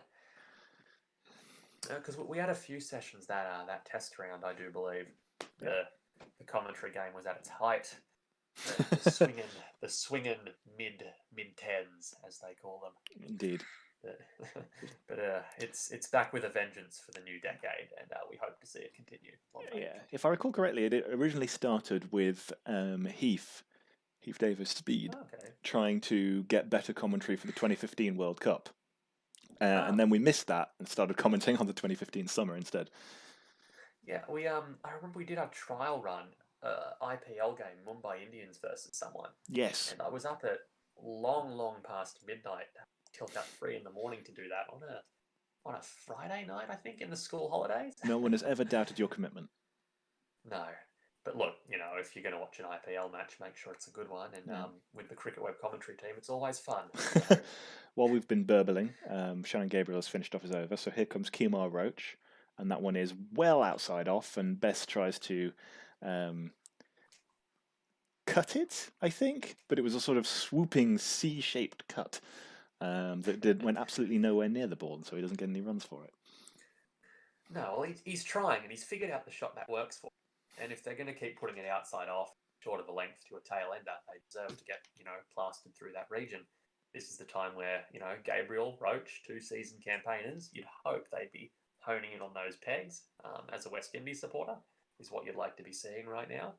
Because we had a few sessions that test round, I do believe. The commentary game was at its height. The swinging mid tens, as they call them. Indeed. But it's back with a vengeance for the new decade, and we hope to see it continue. Long may it Yeah, if I recall correctly, it originally started with Heath Davis Speed, Okay. trying to get better commentary for the 2015 World Cup. And then we missed that and started commenting on the 2015 summer instead. Yeah, I remember we did our trial run, IPL game, Mumbai Indians versus someone, Yes. and I was up at long past midnight till about 3 in the morning to do that on a Friday night, I think, in the school holidays. No one has ever doubted your commitment. No. But look, if you're going to watch an IPL match, make sure it's a good one. And Yeah. with the Cricket Web commentary team, it's always fun. While we've been burbling, Shannon Gabriel has finished off his over, so here comes Kemar Roach, and that one is well outside off, and Best tries to cut it, I think, but it was a sort of swooping C-shaped cut that went absolutely nowhere near the ball, and so he doesn't get any runs for it. No, well, he's trying, and he's figured out the shot that works for him. And if they're going to keep putting it outside off, short of a length to a tail ender, they deserve to get, plastered through that region. This is the time where, Gabriel, Roach, 2 seasoned campaigners, you'd hope they'd be honing in on those pegs. As a West Indies supporter, is what you'd like to be seeing right now.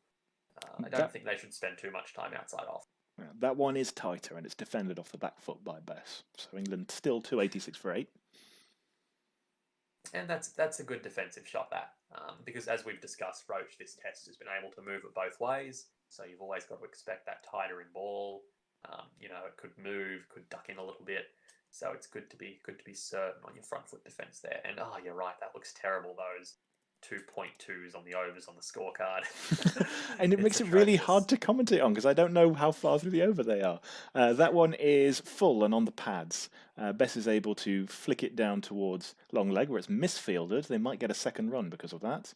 I don't think they should spend too much time outside off. Yeah, that one is tighter, and it's defended off the back foot by Bess. So England still 286 for 8. And that's a good defensive shot, because as we've discussed, Roach this test has been able to move it both ways. So you've always got to expect that tighter in ball. It could move, could duck in a little bit. So it's good to be certain on your front foot defence there. And you're right, that looks terrible. 2.2s on the overs on the scorecard. And it makes it really hard to commentate on because I don't know how far through the over they are. That one is full and on the pads. Bess is able to flick it down towards long leg where it's misfielded. They might get a second run because of that,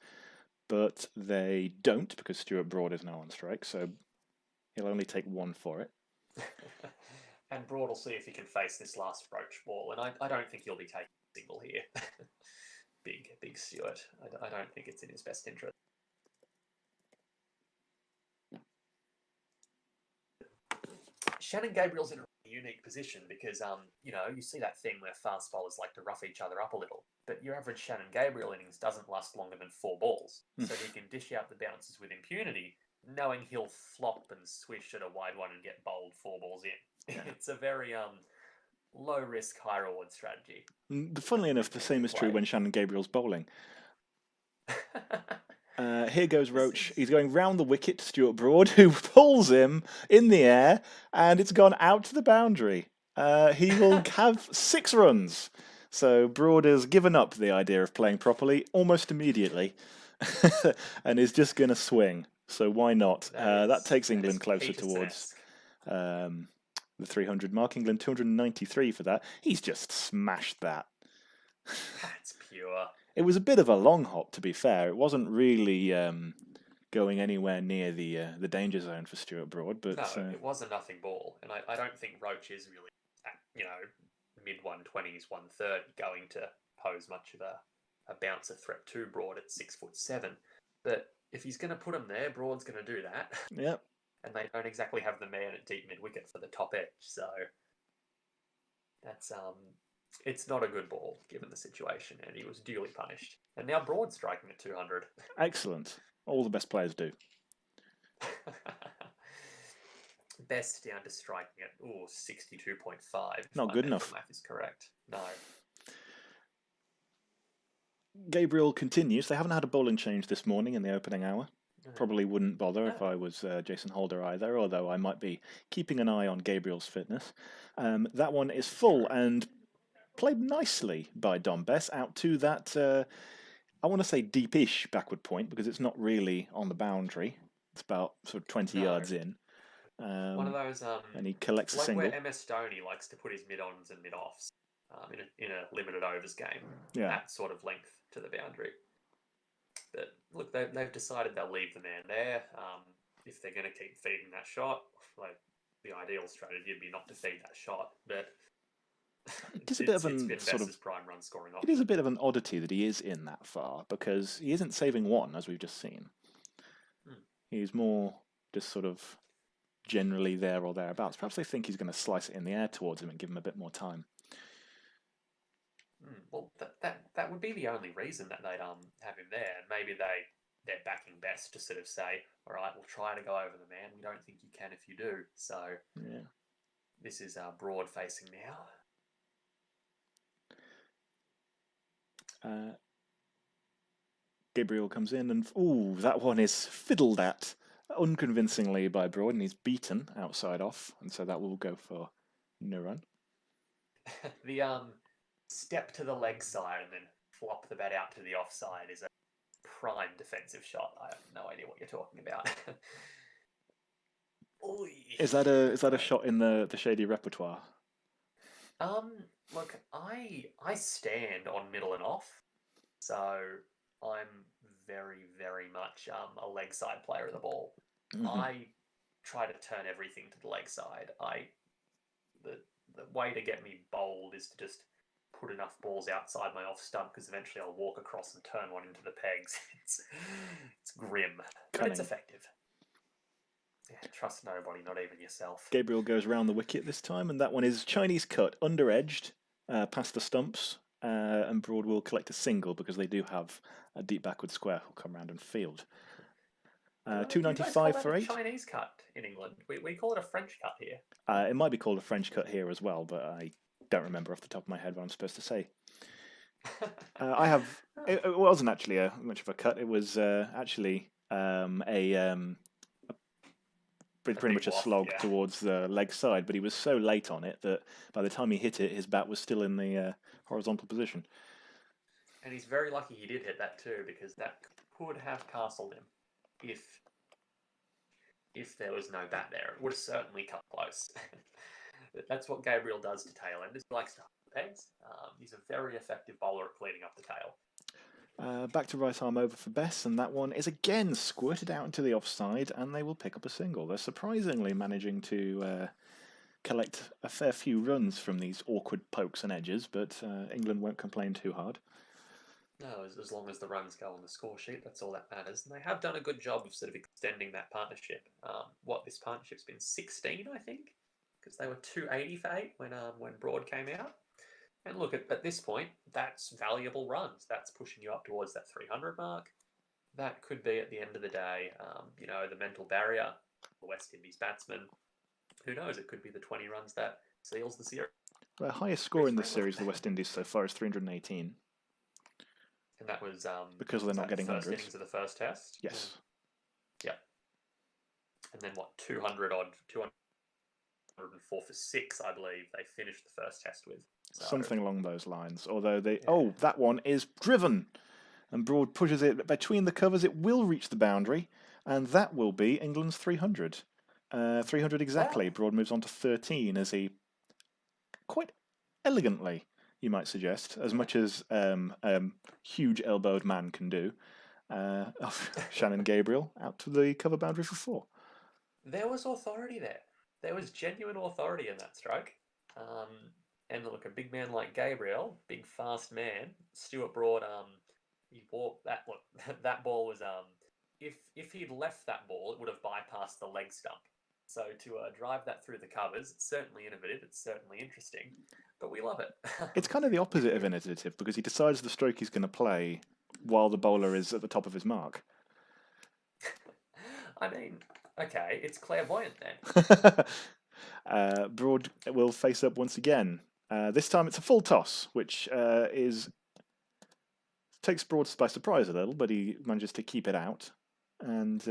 but they don't because Stuart Broad is now on strike, so he'll only take one for it. And Broad will see if he can face this last Roach ball, and I don't think he'll be taking a single here. Big Stuart. I don't think it's in his best interest. Shannon Gabriel's in a unique position because, you see that thing where fast bowlers like to rough each other up a little, but your average Shannon Gabriel innings doesn't last longer than 4 balls, so he can dish out the bounces with impunity, knowing he'll flop and swish at a wide one and get bowled 4 balls in. Yeah. It's a very low risk, high reward strategy. Funnily enough, the same is true when Shannon Gabriel's bowling. Here goes Roach. He's going round the wicket to Stuart Broad, who pulls him in the air, and it's gone out to the boundary. He will have 6 runs. So Broad has given up the idea of playing properly almost immediately, and is just going to swing. So why not? That takes England closer towards the 300 mark. England 293 for that. He's just smashed that. That's pure. It was a bit of a long hop, to be fair. It wasn't really going anywhere near the danger zone for Stuart Broad, but no, it was a nothing ball, and I don't think Roach is really, mid 120s, 130, going to pose much of a bouncer threat to Broad at 6'7". But if he's going to put him there, Broad's going to do that. Yep. And they don't exactly have the man at deep mid wicket for the top edge, so that's it's not a good ball given the situation, and he was duly punished. And now Broad's striking at 200. Excellent. All the best players do. Best down to striking at 62.5. Not good enough. Math is correct. No. Gabriel continues. They haven't had a bowling change this morning in the opening hour. Probably wouldn't bother if I was Jason Holder either, although I might be keeping an eye on Gabriel's fitness. That one is full and played nicely by Dom Bess out to that, I want to say deepish backward point because it's not really on the boundary. It's about sort of 20 yards in. One of those... and he collects a single. Like where MS Stoney likes to put his mid-ons and mid-offs in a limited overs game. Yeah. That sort of length to the boundary. But look, they've decided they'll leave the man there. If they're going to keep feeding that shot, like the ideal strategy would be not to feed that shot. But it is a bit of an sort of prime run scoring option. It is a bit of an oddity that he is in that far because he isn't saving one, as we've just seen. He's more just sort of generally there or thereabouts. Perhaps they think he's going to slice it in the air towards him and give him a bit more time. Well, that would be the only reason that they'd have him there, and maybe they're backing Best to sort of say, all right, we'll try to go over the man. We don't think you can if you do. So yeah, this is Broad facing now. Gabriel comes in and that one is fiddled at unconvincingly by Broad, and he's beaten outside off, and so that will go for no run. The step to the leg side and then flop the bat out to the offside is a prime defensive shot. I have no idea what you're talking about. Is that a shot in the shady repertoire? Look, I stand on middle and off, so I'm very, very much a leg side player of the ball. Mm-hmm. I try to turn everything to the leg side. The way to get me bowled is to just put enough balls outside my off stump, because eventually I'll walk across and turn one into the pegs. It's grim, but it's effective. Yeah, trust nobody, not even yourself. Gabriel goes round the wicket this time, and that one is Chinese cut, under-edged, past the stumps, and Broad will collect a single because they do have a deep backward square who'll come round and field. 295 for 8. Chinese cut in England. We call it a French cut here. It might be called a French cut here as well, but I don't remember off the top of my head what I'm supposed to say. It wasn't actually much of a cut. It was actually pretty much a slog towards the leg side, but he was so late on it that by the time he hit it, his bat was still in the horizontal position. And he's very lucky he did hit that too, because that could have castled him if there was no bat there. It would have certainly cut close. That's what Gabriel does to tailenders. He likes to hold the pegs. He's a very effective bowler at cleaning up the tail. Back to right arm over for Bess, and that one is again squirted out into the offside, and they will pick up a single. They're surprisingly managing to collect a fair few runs from these awkward pokes and edges, but England won't complain too hard. No, as long as the runs go on the score sheet, that's all that matters. And they have done a good job of sort of extending that partnership. This partnership's been 16, I think, because they were 280 for 8 when Broad came out. And look, at this point, that's valuable runs. That's pushing you up towards that 300 mark. That could be, at the end of the day, the mental barrier, the West Indies batsman. Who knows? It could be the 20 runs that seals the series. The highest score in this series, the West Indies so far, is 318. And that was because they're not getting the first hundreds. innings of the first test. Yes. Yeah. And then 200 odd, 204 for 6, I believe they finished the first test with. So, something along those lines. Although that one is driven, and Broad pushes it between the covers. It will reach the boundary, and that will be England's 300. 300 exactly. Wow. Broad moves on to 13 as he quite elegantly, you might suggest, as much as huge elbowed man can do. Shannon Gabriel out to the cover boundary for 4. There was authority there. There was genuine authority in that stroke. And look, a big man like Gabriel, big fast man, Stuart Broad, he walked that. Look, that ball was if he'd left that ball, it would have bypassed the leg stump. So to drive that through the covers, it's certainly innovative. It's certainly interesting, but we love it. It's kind of the opposite of innovative because he decides the stroke he's going to play while the bowler is at the top of his mark. I mean, okay, it's clairvoyant then. Broad will face up once again. This time it's a full toss, which takes Broad by surprise a little, but he manages to keep it out, and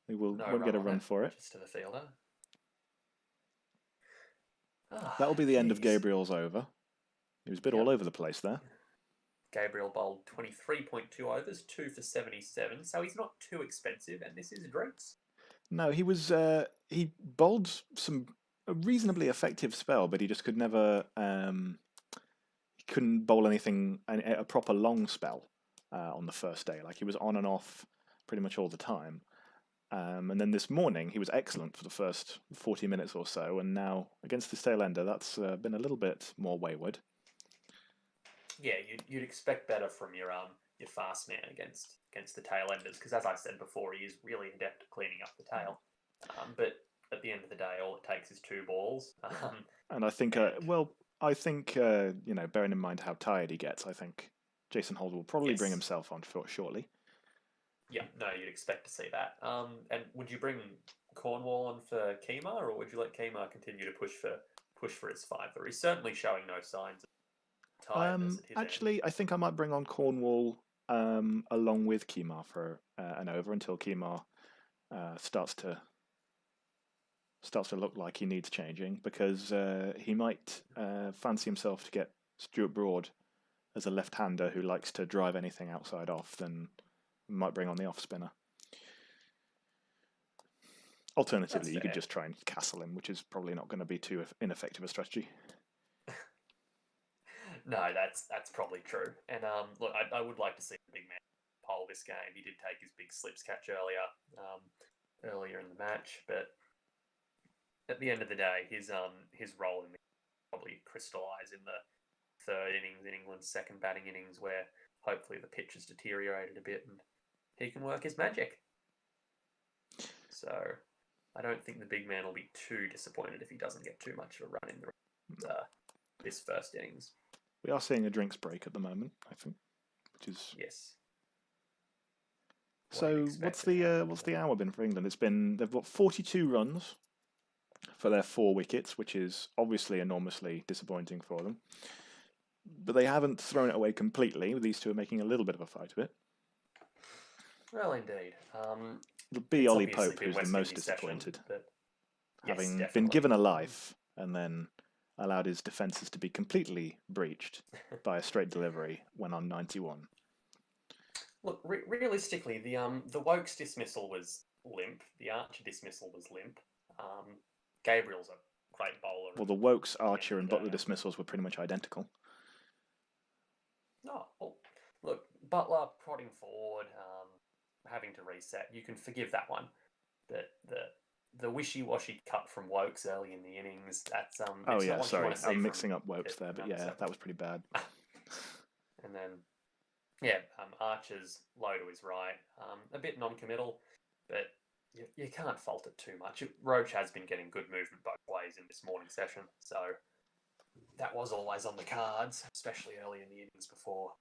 he won't get a run for it. Just to the fielder. That will be the end of Gabriel's over. He was a bit all over the place there. Gabriel bowled 23.2 overs, 2 for 77, so he's not too expensive, and this is drinks. No, he was. He bowled a reasonably effective spell, but he just could never. He couldn't bowl anything a proper long spell on the first day. Like he was on and off pretty much all the time. And then this morning he was excellent for the first 40 minutes or so, and now against this tail ender, that's been a little bit more wayward. Yeah, you'd expect better from your fast man against the tail enders, because as I said before, he is really adept at cleaning up the tail. But at the end of the day, all it takes is 2 balls. And I think, bearing in mind how tired he gets, I think Jason Holt will probably bring himself on shortly. Yeah, no, you'd expect to see that. And would you bring Cornwall on for Kemar, or would you let Kemar continue to push for his 5-er? He's certainly showing no signs of tiredness at his actually, end. I think I might bring on Cornwall along with Kemar for an over until Kemar starts to look like he needs changing, because he might fancy himself to get Stuart Broad as a left-hander who likes to drive anything outside off. Then might bring on the off spinner. Alternatively, you could just try and castle him, which is probably not going to be too ineffective a strategy. No, that's probably true. And look, I would like to see the big man pole this game. He did take his big slips catch earlier in the match, but at the end of the day, his role in the probably crystallise in the 3rd innings, in England's second batting innings, where hopefully the pitch has deteriorated a bit and he can work his magic. So I don't think the big man will be too disappointed if he doesn't get too much of a run in this first innings. We are seeing a drinks break at the moment, I think, which is yes. So what's the hour been for England? They've got 42 runs for their 4 wickets, which is obviously enormously disappointing for them. But they haven't thrown it away completely. These two are making a little bit of a fight of it. Well, indeed. It'll be Ollie Pope who's the most disappointed, having been given a life and then allowed his defences to be completely breached by a straight delivery when on 91. Look, realistically, the Wokes dismissal was limp. The Archer dismissal was limp. Gabriel's a great bowler. Well, the Wokes, Archer, and Butler dismissals were pretty much identical. No, well, look, Butler prodding forward, having to reset. You can forgive that one. The wishy-washy cut from Wokes early in the innings. That's oh yeah, sorry, I'm mixing up Wokes there, but yeah, that was pretty bad. And then, yeah, Archer's low to his right, a bit non-committal, but you can't fault it too much. Roach has been getting good movement both ways in this morning session, so that was always on the cards, especially early in the innings before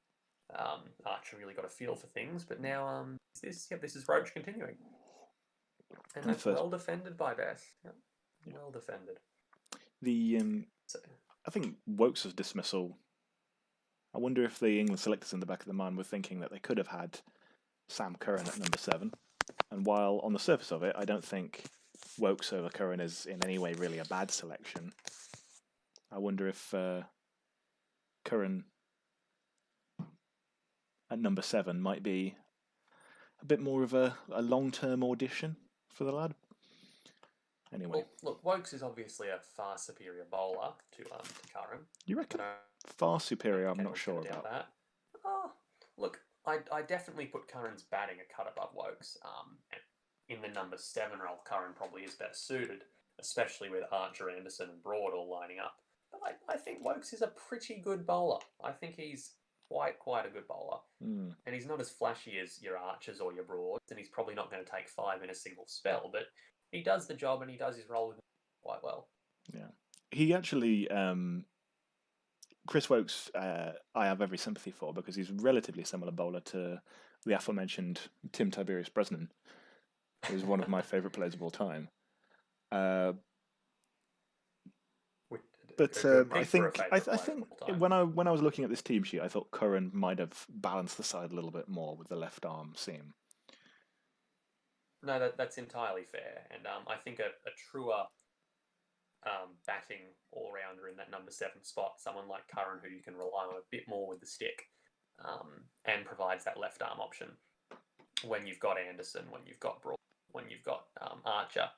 Archer really got a feel for things. But now, this is Roach continuing, and that's well defended by Beth. Yep. Yeah. Well defended. I think Wokes' dismissal. I wonder if the England selectors in the back of the mind were thinking that they could have had Sam Curran at number 7. And while on the surface of it, I don't think Wokes over Curran is in any way really a bad selection. I wonder if Curran at number 7 might be a bit more of a long-term audition for the lad. Anyway. Well, look, Wokes is obviously a far superior bowler to Curran. You reckon? Far superior, I'm not sure about that. Oh, look, I definitely put Curran's batting a cut above Wokes. In the number 7 role, Curran probably is better suited, especially with Archer, Anderson and Broad all lining up. But I think Wokes is a pretty good bowler. I think he's quite a good bowler. Mm. And he's not as flashy as your Archers or your Broads, and he's probably not going to take 5 in a single spell, but he does the job and he does his role with quite well. Yeah. He actually... Chris Wokes, I have every sympathy for because he's a relatively similar bowler to the aforementioned Tim Tiberius Bresnan, who's one of my favourite players of all time. I think when I was looking at this team sheet, I thought Curran might have balanced the side a little bit more with the left arm seam. No, that's entirely fair, and I think a truer batting all-rounder in that number 7 spot, someone like Curran who you can rely on a bit more with the stick, and provides that left arm option when you've got Anderson, when you've got Broad, when you've got Archer.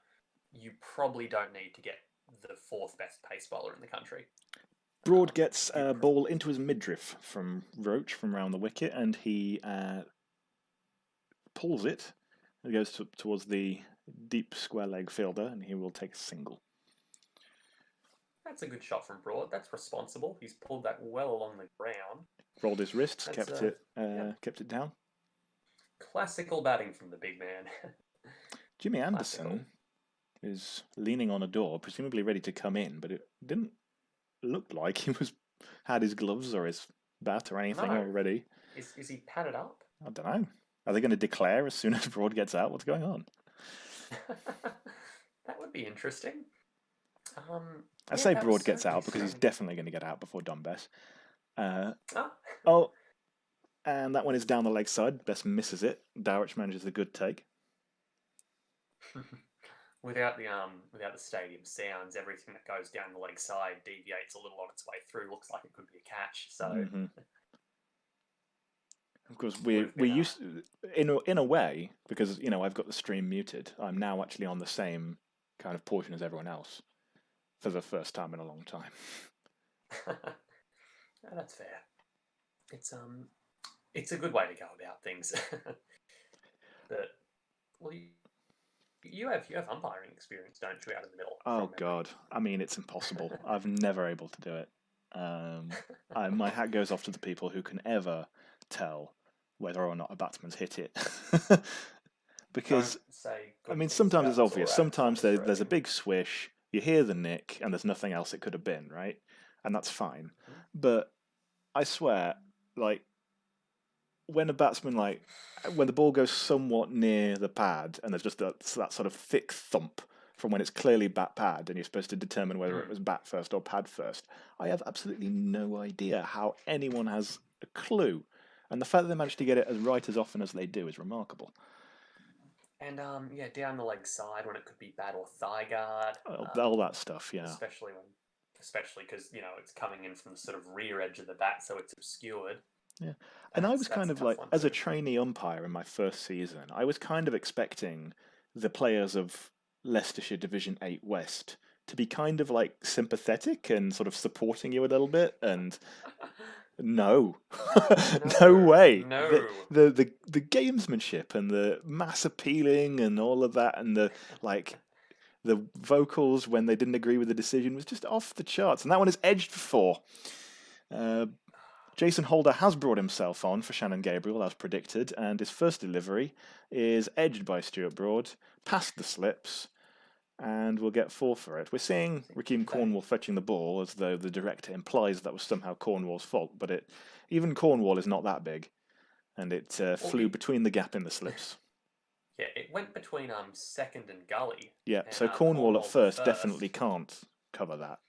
You probably don't need to get the 4th best pace bowler in the country. Broad gets a ball into his midriff from Roach from round the wicket, and he pulls it. It goes towards the deep square leg fielder, and he will take a single. That's a good shot from Broad. That's responsible. He's pulled that well along the ground. Rolled his wrists, kept it down. Classical batting from the big man. Jimmy Anderson is leaning on a door, presumably ready to come in, but it didn't look like he had his gloves or his bat or anything already. Is he padded up? I don't know. Are they going to declare as soon as Broad gets out? What's going on? That would be interesting. I say Broad gets out because he's definitely going to get out before Dom Bess. And that one is down the leg side. Bess misses it. Dowrich manages a good take. Without the stadium sounds, everything that goes down the leg side deviates a little on its way through. Looks like it could be a catch. So, of course, we used in a way because I've got the stream muted. I'm now actually on the same kind of portion as everyone else for the first time in a long time. That's fair. It's a good way to go about things. But you have umpiring experience, don't you, out in the middle? Oh God, I mean it's impossible. I've never able to do it. My hat goes off to the people who can ever tell whether or not a batsman's hit it. Because sometimes it's obvious. Sometimes there's a big swish. You hear the nick, and there's nothing else it could have been, right? And that's fine. But I swear, when a batsman, when the ball goes somewhat near the pad, and there's just that sort of thick thump from when it's clearly bat pad, and you're supposed to determine whether it was bat first or pad first, I have absolutely no idea how anyone has a clue. And the fact that they manage to get it as right as often as they do is remarkable. And down the leg side when it could be bat or thigh guard. All that stuff, yeah. Especially especially because it's coming in from the sort of rear edge of the bat, so it's obscured. Yeah. And I was That's kind a of tough like, one as a too. trainee umpire in my first season, I was kind of expecting the players of Leicestershire Division 8 West to be kind of like sympathetic and sort of supporting you a little bit. And no, no No, way. no. The gamesmanship and the mass appealing and all of that and the like the vocals when they didn't agree with the decision was just off the charts. And that one is edged for 4. Uh, Jason Holder has brought himself on for Shannon Gabriel, as predicted, and his first delivery is edged by Stuart Broad, past the slips, and we'll get 4 for it. We're seeing Rakeem Cornwall fetching the ball as though the director implies that was somehow Cornwall's fault, but even Cornwall is not that big, and it flew between the gap in the slips. Yeah, it went between second and gully. Yeah, and, so Cornwall at Cornwall's first definitely can't cover that.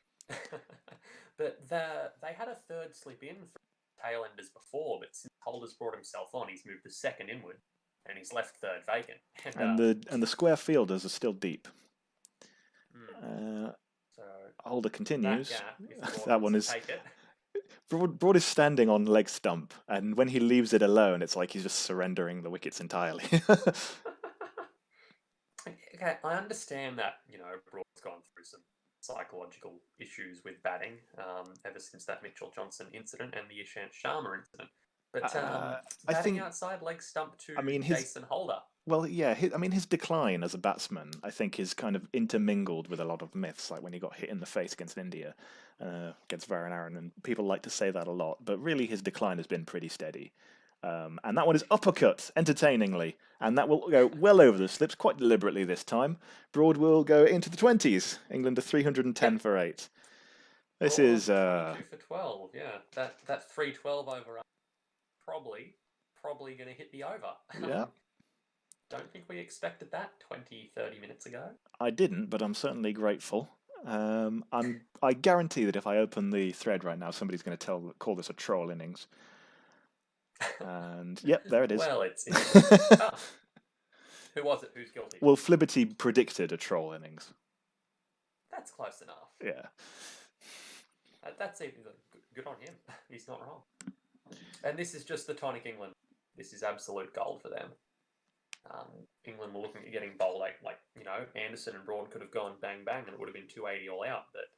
But they had a third slip in for tailenders before, but since Holder's brought himself on, he's moved the second inward, and he's left third vacant. And the square fielders are still deep. So Holder continues. That, that one is. Take it. Broad is standing on leg stump, and when he leaves it alone, it's like he's just surrendering the wickets entirely. Okay, I understand that Broad's gone through some psychological issues with batting ever since that Mitchell Johnson incident and the Ishant Sharma incident. But I think outside leg stump to his, Jason Holder. Well, yeah, his decline as a batsman, I think, is kind of intermingled with a lot of myths, like when he got hit in the face against India, against Varun Aaron, and people like to say that a lot, but really his decline has been pretty steady. And that one is uppercut, entertainingly, and that will go well over the slips, quite deliberately this time. Broad will go into the 20s. England are 310 for 8. This is 22 for 12. Yeah, that 312 over probably going to hit the over. Yeah. Don't think we expected that 20, 30 minutes ago. I didn't, but I'm certainly grateful. I guarantee that if I open the thread right now, somebody's going to call this a troll innings. And yep, there it is. Well, it's who was it? Who's guilty? Well, Flibberty predicted a troll innings. That's close enough. Yeah. That's even good on him. He's not wrong. And this is just the tonic England. This is absolute gold for them. England were looking at getting bowled like Anderson and Broad could have gone bang bang and it would have been 280 all out, but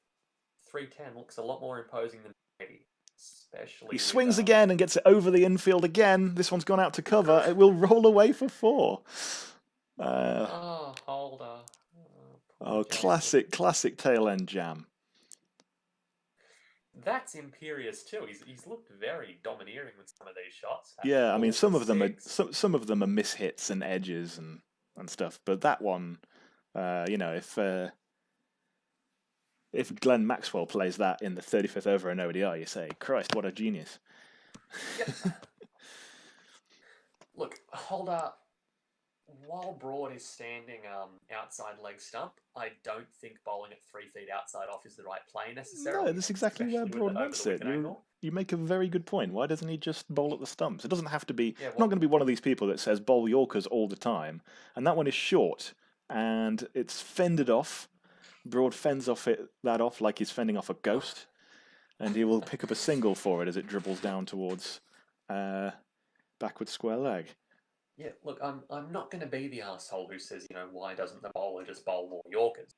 310 looks a lot more imposing than 80. Especially he swings again and gets it over the infield again. This one's gone out to cover. It will roll away for 4. Holder. Classic tail end jam. That's imperious too. He's looked very domineering with some of these shots. Yeah, I mean some of them are mishits and edges and stuff, but that one, if Glenn Maxwell plays that in the 35th over an ODI, you say, Christ, what a genius. Yep. Look, Holder, while Broad is standing outside leg stump, I don't think bowling at 3 feet outside off is the right play necessarily. No, that's exactly where Broad wants it. You make a very good point. Why doesn't he just bowl at the stumps? It doesn't have to be... not going to be one of these people that says bowl Yorkers all the time. And that one is short, and it's fended off. Broad fends that off like he's fending off a ghost, and he will pick up a single for it as it dribbles down towards backward square leg. Yeah, look, I'm not going to be the arsehole who says, why doesn't the bowler just bowl more Yorkers?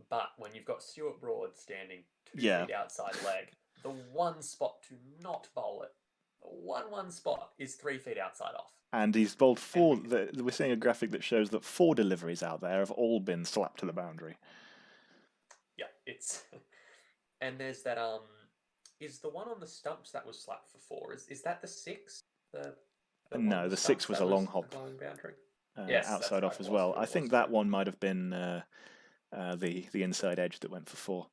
But when you've got Stuart Broad standing 2 feet outside leg, the one spot to not bowl it, the one spot is 3 feet outside off. And he's bowled 4. We're seeing a graphic that shows that 4 deliveries out there have all been slapped to the boundary. Yeah, it's... And there's that, is the one on the stumps that was slapped for 4, is that the 6? No, the 6 was a long hop. Yes, outside off as well. I think that one might have been the inside edge that went for 4.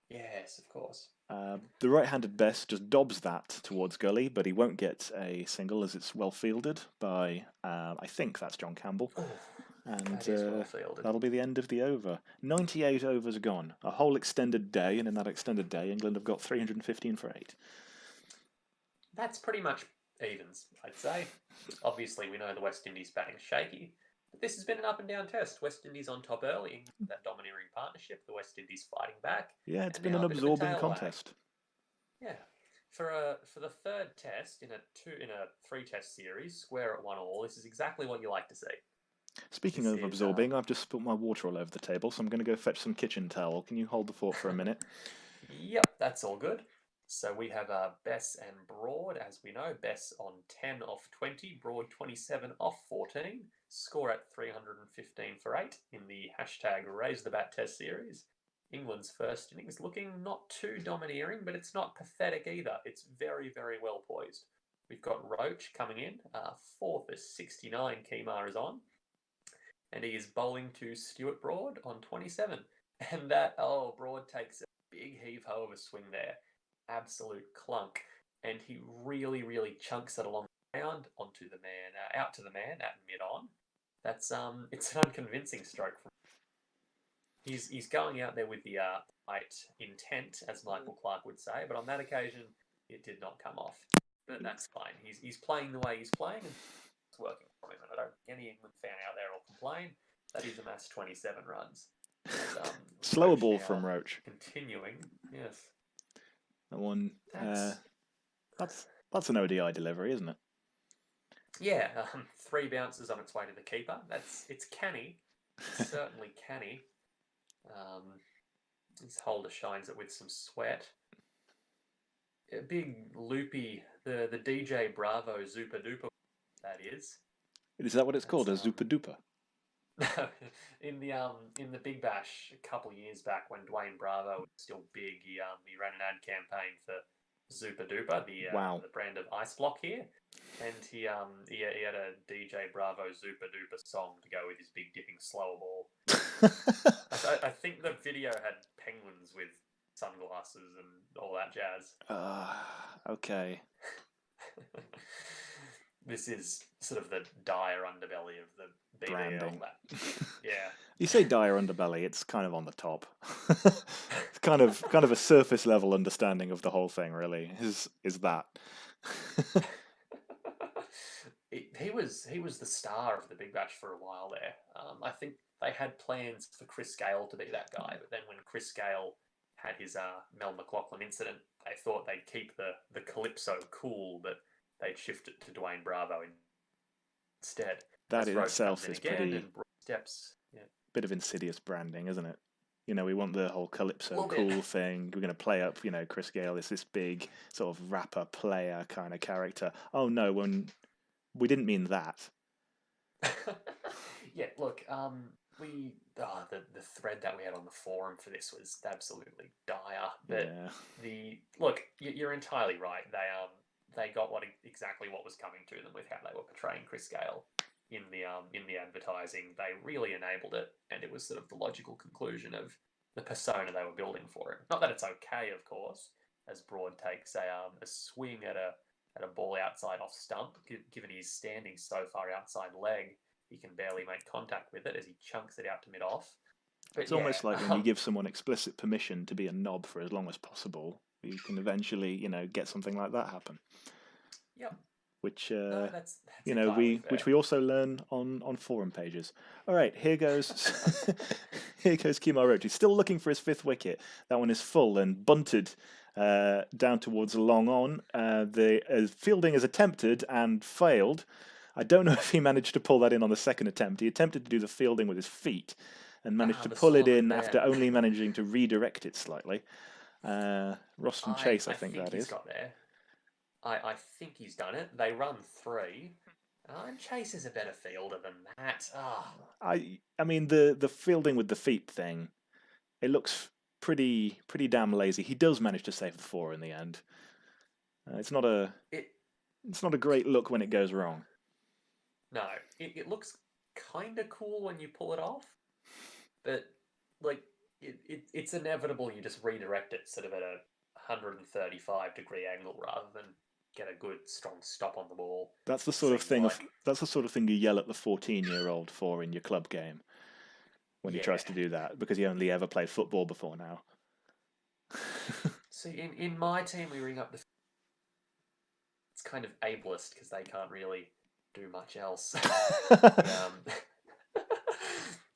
Yes, of course. The right-handed best just dobs that towards gully, but he won't get a single as it's well fielded by, I think that's John Campbell. And that'll be the end of the over. 98 overs gone. A whole extended day, and in that extended day, England have got 315 for 8. That's pretty much evens, I'd say. Obviously, we know the West Indies batting's shaky, But this has been an up and down test. West Indies on top early, England with that domineering partnership. The West Indies fighting back. Yeah, it's And been now an a bit of a absorbing tail wag. contest. Yeah. For the third test in a 3-test series, square at 1-1. This is exactly what you like to see. Speaking This of is, absorbing, I've just spilled my water all over the table, so I'm going to go fetch some kitchen towel. Can you hold the fort for a minute? Yep, that's all good. So we have Bess and Broad, as we know. Bess on 10 off 20, Broad 27 off 14. Score at 315 for 8 in the hashtag Raise the Bat Test series. England's first innings looking not too domineering, but it's not pathetic either. It's very, very well poised. We've got Roach coming in, 4 for 69, Kemar is on. And he is bowling to Stuart Broad on 27. And Broad takes a big heave-ho of a swing there. Absolute clunk. And he really, really chunks it along the ground onto the man, out to the man at mid-on. That's it's an unconvincing stroke. He's going out there with the right intent, as Michael Clark would say, but on that occasion, it did not come off. But that's fine. He's playing the way he's playing, and it's working for him. And I don't think any England fan out there will complain. That is a mass 27 runs. And, Slower Roach ball now from Roach. continuing, yes. That one. That's That's an ODI delivery, isn't it? yeah. 3 bounces on its way to the keeper. It's canny. It's certainly canny. His holder shines it with some sweat. A big loopy, the DJ Bravo Zupa Duper, that is. Is that what it's called? A That's, Zupa Duper? in the Big Bash a couple of years back when Dwayne Bravo was still big, he ran an ad campaign for Zupa Duper, Wow. the brand of ice block here, and he had a DJ Bravo Zupa Duper song to go with his big dipping slower ball. I think the video had penguins with sunglasses and all that jazz. Okay. This is sort of the dire underbelly of the BBL. Branding. Yeah. You say dire underbelly, it's kind of on the top. It's kind of a surface level understanding of the whole thing, really. Is that? He was the star of the Big Bash for a while there. I think they had plans for Chris Gale to be that guy, but then when Chris Gale had his Mel McLaughlin incident, they thought they'd keep the Calypso cool, but they'd shift it to Dwayne Bravo instead. That As in Roach itself comes in is again pretty and Broad steps. Yeah. bit of insidious branding, isn't it? You know, we want the whole Calypso Little cool bit. thing. We're going to play up, Chris Gale is this big sort of rapper player kind of character. Oh no, when we didn't mean that. Yeah, look, the thread that we had on the forum for this was absolutely dire. But Yeah. you're entirely right. They got exactly what was coming to them with how they were portraying Chris Gale in the advertising. They really enabled it, and it was sort of the logical conclusion of the persona they were building for it. Not that it's okay, of course, as Broad takes a swing at a ball outside off stump. Given he's standing so far outside leg, he can barely make contact with it as he chunks it out to mid off. But It's almost like when you give someone explicit permission to be a knob for as long as possible, you can eventually, get something like that happen. Yep. Which that's which we also learn on forum pages. All right, here goes here goes Kemar Roach. He's still looking for his 5th wicket. That one is full and bunted down towards long on. The fielding is attempted and failed. I don't know if he managed to pull that in on the second attempt. He attempted to do the fielding with his feet and managed to pull it in after only managing to redirect it slightly. Roston Chase, I think that he's is. got there. I think he's done it. They run 3. And Chase is a better fielder than that. I mean the fielding with the feet thing, it looks pretty damn lazy. He does manage to save the 4 in the end. It's not a great look when it goes wrong. No, it looks kind of cool when you pull it off, but it's inevitable. You just redirect it sort of at a 135-degree angle rather than get a good strong stop on the ball. That's the sort of thing you yell at the 14-year-old for in your club game when he tries to do that, because he only ever played football before now. See, in my team, we ring up the... It's kind of ableist because they can't really do much else.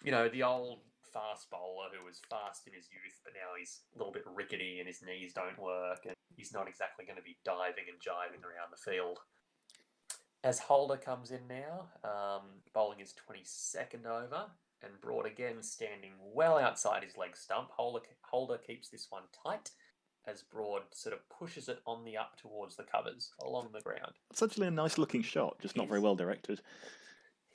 the old fast bowler who was fast in his youth, but now he's a little bit rickety and his knees don't work, and he's not exactly going to be diving and jiving around the field. As Holder comes in now, bowling his 22nd over, and Broad again standing well outside his leg stump. Holder keeps this one tight as Broad sort of pushes it on the up towards the covers along the ground. It's actually a nice looking shot, just not very well directed.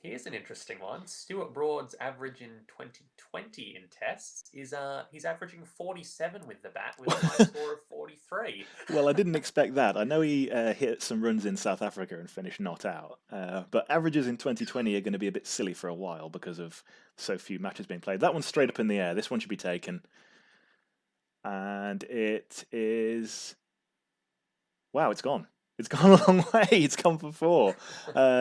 Here's an interesting one. Stuart Broad's average in 2020 in tests is he's averaging 47 with the bat with a high score of 43. Well, I didn't expect that. I know he hit some runs in South Africa and finished not out, but averages in 2020 are going to be a bit silly for a while because of so few matches being played. That one's straight up in the air. This one should be taken. And it is... Wow, it's gone. It's gone a long way. It's gone for 4.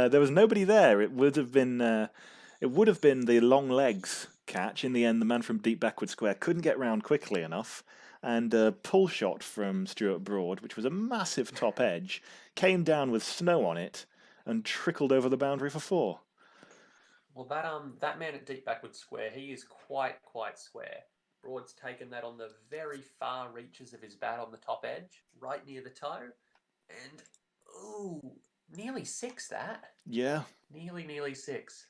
There was nobody there. It would have been the long legs catch. In the end, the man from deep backward square couldn't get round quickly enough, and a pull shot from Stuart Broad, which was a massive top edge, came down with snow on it and trickled over the boundary for 4. Well, that man at deep backward square, he is quite square. Broad's taken that on the very far reaches of his bat on the top edge, right near the toe. And, nearly 6 that. Yeah. Nearly 6.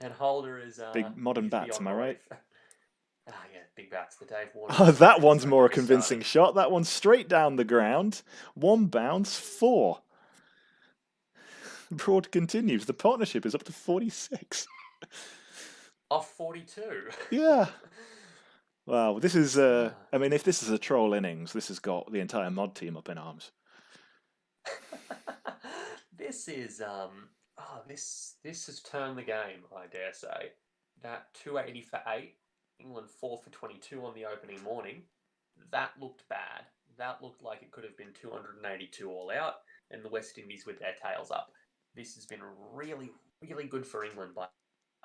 And Holder is... big modern bats, am I right? Yeah, big bats, the Dave Warner. Oh, that one's more a convincing shot. That one's straight down the ground. 1 bounce, 4. Broad continues. The partnership is up to 46. Off 42. Yeah. Wow, this is... I mean, if this is a troll innings, this has got the entire mod team up in arms. This is this has turned the game, I dare say. That 280 for 8, England 4 for 22 on the opening morning. That looked bad. That looked like it could have been 282 all out, and the West Indies with their tails up. This has been really, really good for England by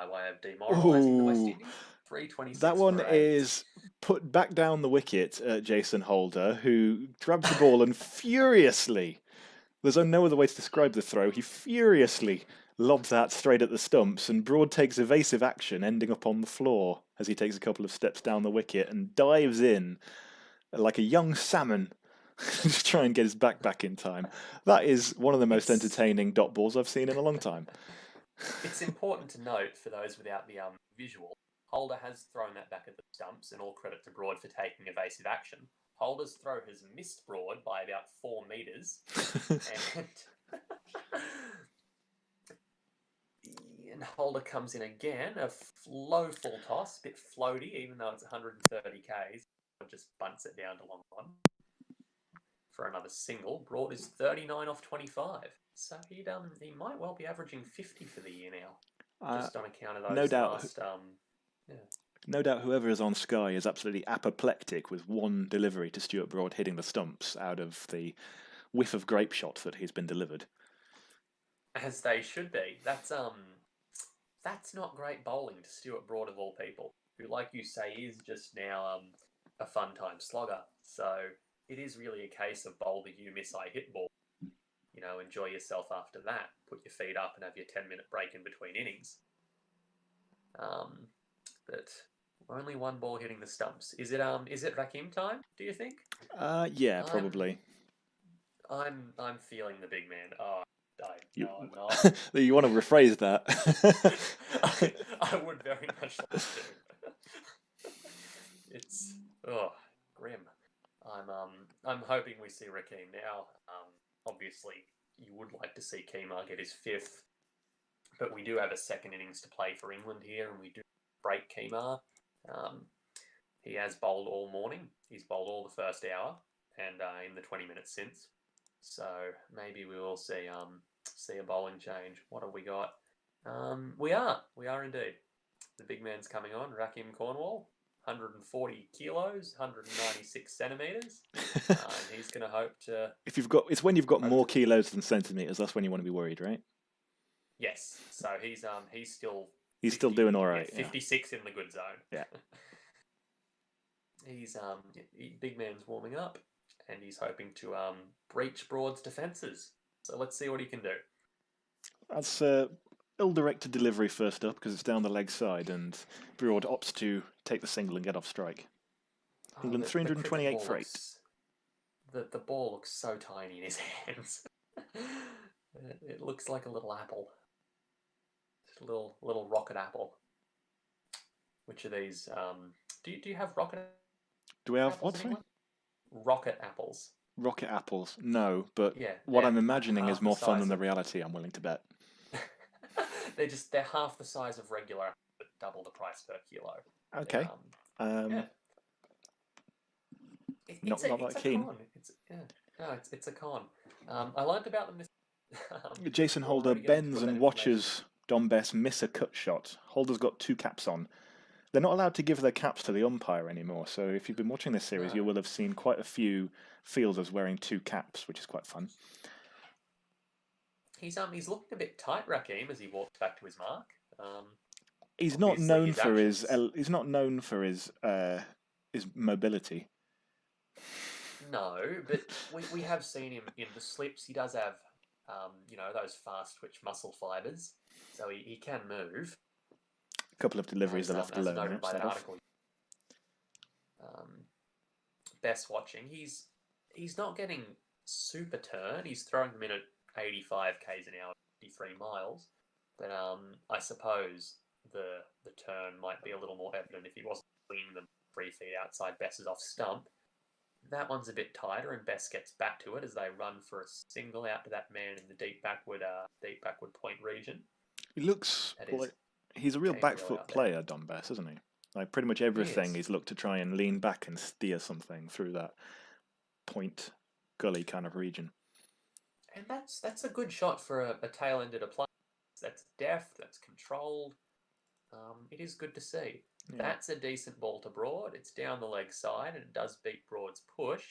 way of demoralising the West Indies. 326. That one is put back down the wicket at Jason Holder, who grabs the ball and furiously... There's no other way to describe the throw. He furiously lobs that straight at the stumps, and Broad takes evasive action, ending up on the floor as he takes a couple of steps down the wicket and dives in like a young salmon to try and get his back in time. That is one of the most entertaining dot balls I've seen in a long time. It's important to note, for those without the visual, Holder has thrown that back at the stumps, and all credit to Broad for taking evasive action. Holder's throw has missed Broad by about 4 metres. And Holder comes in again, a low full toss, a bit floaty, even though it's 130 Ks. Just bunts it down to long on for another single. Broad is 39 off 25. So he might well be averaging 50 for the year now. Just on account of those no doubt. last... No doubt whoever is on Sky is absolutely apoplectic with one delivery to Stuart Broad hitting the stumps out of the whiff of grape shot that he's been delivered. As they should be. That's not great bowling to Stuart Broad of all people, who, like you say, is just now a fun-time slogger. So it is really a case of bowl the you miss I hit ball. Enjoy yourself after that. Put your feet up and have your 10-minute break in between innings. But only 1 ball hitting the stumps. Is it Rakim time, do you think? Yeah, probably. I'm feeling the big man. I'm not. You want to rephrase that? I would very much like to. It's grim. I'm hoping we see Rakim now. Obviously, you would like to see Kemar get his 5th, but we do have a second innings to play for England here, and we do break Kemar. He has bowled all morning. He's bowled all the first hour, and in the 20 minutes since. So maybe we will see a bowling change. What have we got? We are indeed. The big man's coming on. Rakim Cornwall, 140 kilos, 196 centimeters. And he's going to hope to. It's when you've got more kilos than centimeters. That's when you want to be worried, right? Yes. So he's still. He's still doing all right. 56 in the good zone. Yeah. He's big man's warming up, and he's hoping to breach Broad's defences. So let's see what he can do. That's ill-directed delivery first up because it's down the leg side, and Broad opts to take the single and get off strike. England the 328 cricket ball for 8. the ball looks so tiny in his hands. It looks like a little apple. Just a little rocket apple. Which are these? Do you have rocket Do we have apples what? in Sorry? England? Rocket apples. Rocket apples? No, but Yeah. what they're I'm imagining is half the more fun size than the of- reality, I'm willing to bet. they're half the size of regular apples, but double the price per kilo. Okay. Yeah. Not It's that a keen. con. It's a con. I learned about them this. Jason we're Holder already getting bends to and that watches Dom Bess miss a cut shot. Holder's got 2 caps on. They're not allowed to give their caps to the umpire anymore, so if you've been watching this series, you No. will have seen quite a few fielders wearing 2 caps, which is quite fun. He's looking a bit tight, Raheem, as he walks back to his mark. He's not Obviously, known his for his. actions- He's not known for his mobility. No, but we have seen him in the slips. He does have, those fast twitch muscle fibers, so he can move. A couple of deliveries As, are left as alone. noted and by that stuff. article. Best watching. He's not getting super turn. He's throwing them in at 85 k's an hour, 53 miles. But I suppose the turn might be a little more evident if he wasn't swinging them 3 feet outside Bess's off stump. That one's a bit tighter, and Bess gets back to it as they run for a single out to that man in the deep backward point region. He looks That is like he's a real Gabriel back foot out there. player, Dom Bess, isn't he? Like pretty much everything is. he's looked to try and lean back and steer something through that point gully kind of region. And that's a good shot for a tail-ended play. That's deft, that's controlled. It is good to see. Yeah. That's a decent ball to Broad. It's down the leg side, and it does beat Broad's push.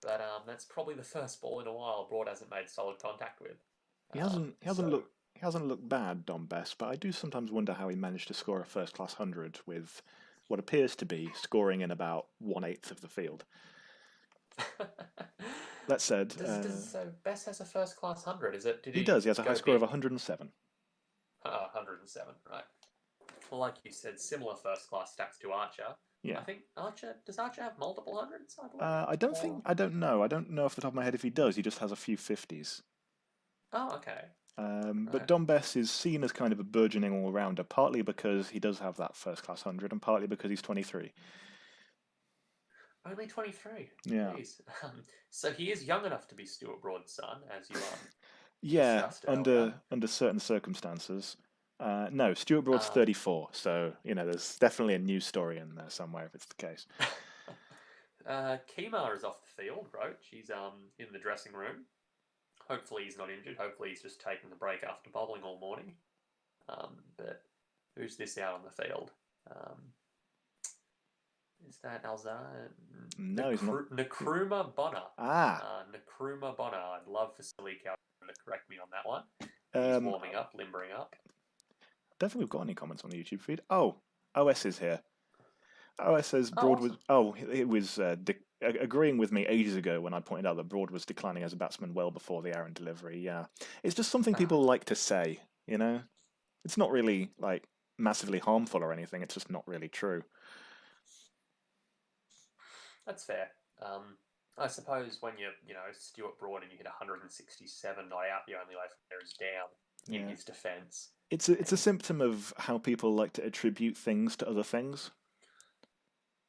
But that's probably the first ball in a while Broad hasn't made solid contact with. He hasn't looked bad, Dom Bess, but I do sometimes wonder how he managed to score a first-class 100 with what appears to be scoring in about 1/8 of the field. That said, so Bess has a first-class 100, is it? he does. He has a go high score of big? 107. 107, right. Well, like you said, similar first-class stats to Archer. Yeah. I think does Archer have multiple hundreds? I believe? I don't know. I don't know off the top of my head if he does. He just has a few 50s. Oh, okay. But Right. Dom Bess is seen as kind of a burgeoning all-rounder, partly because he does have that first-class 100, and partly because he's 23. Only 23. Yeah. Jeez. So he is young enough to be Stuart Broad's son, as you are. Yeah, Discussed earlier. under certain circumstances. No, Stuart Broad's 34, so there's definitely a news story in there somewhere if it's the case. Kemar is off the field, Roach. He's in the dressing room. Hopefully he's not injured. Hopefully he's just taking the break after bowling all morning. But who's this out on the field? Is that Alzar? No, he's not. Nkrumah Bonner. Nkrumah Bonner. I'd love for Silly Cow to correct me on that one. He's warming up, limbering up. Don't think we've got any comments on the YouTube feed. Oh, OS is here. OS says Broad awesome. he was agreeing with me ages ago when I pointed out that Broad was declining as a batsman well before the errant delivery. Yeah, it's just something people like to say. It's not really like massively harmful or anything. It's just not really true. That's fair. I suppose when you're, Stuart Broad and you hit 167 not out, the only way from there is down in his defence. It's a symptom of how people like to attribute things to other things.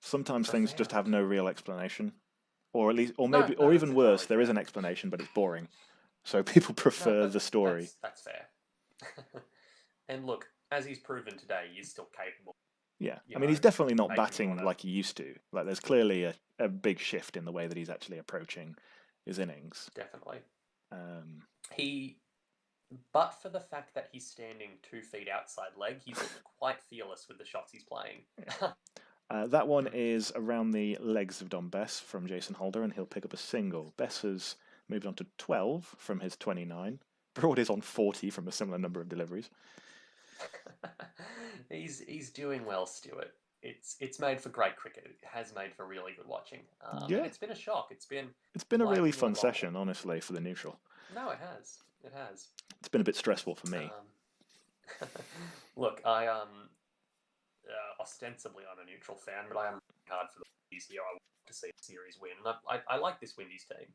Sometimes things just have no real explanation, or even worse, there is an explanation, but it's boring. So people prefer the story. That's fair. And look, as he's proven today, he is still capable. Yeah, I mean, he's definitely not maybe batting like he used to. Like, there's clearly a big shift in the way that he's actually approaching his innings. Definitely. But for the fact that he's standing 2 feet outside leg, he's quite fearless with the shots he's playing. That one is around the legs of Dom Bess from Jason Holder, and he'll pick up a single. Bess has moved on to 12 from his 29. Broad is on 40 from a similar number of deliveries. He's doing well, Stuart. It's made for great cricket. It has made for really good watching. And it's been a shock. It's been a really fun session, honestly, for the neutral. No, it has. It has. It's been a bit stressful for me. Look, I ostensibly I'm a neutral fan, but I am hard for the Windies here. I want to see the series win, and I like this Windies team.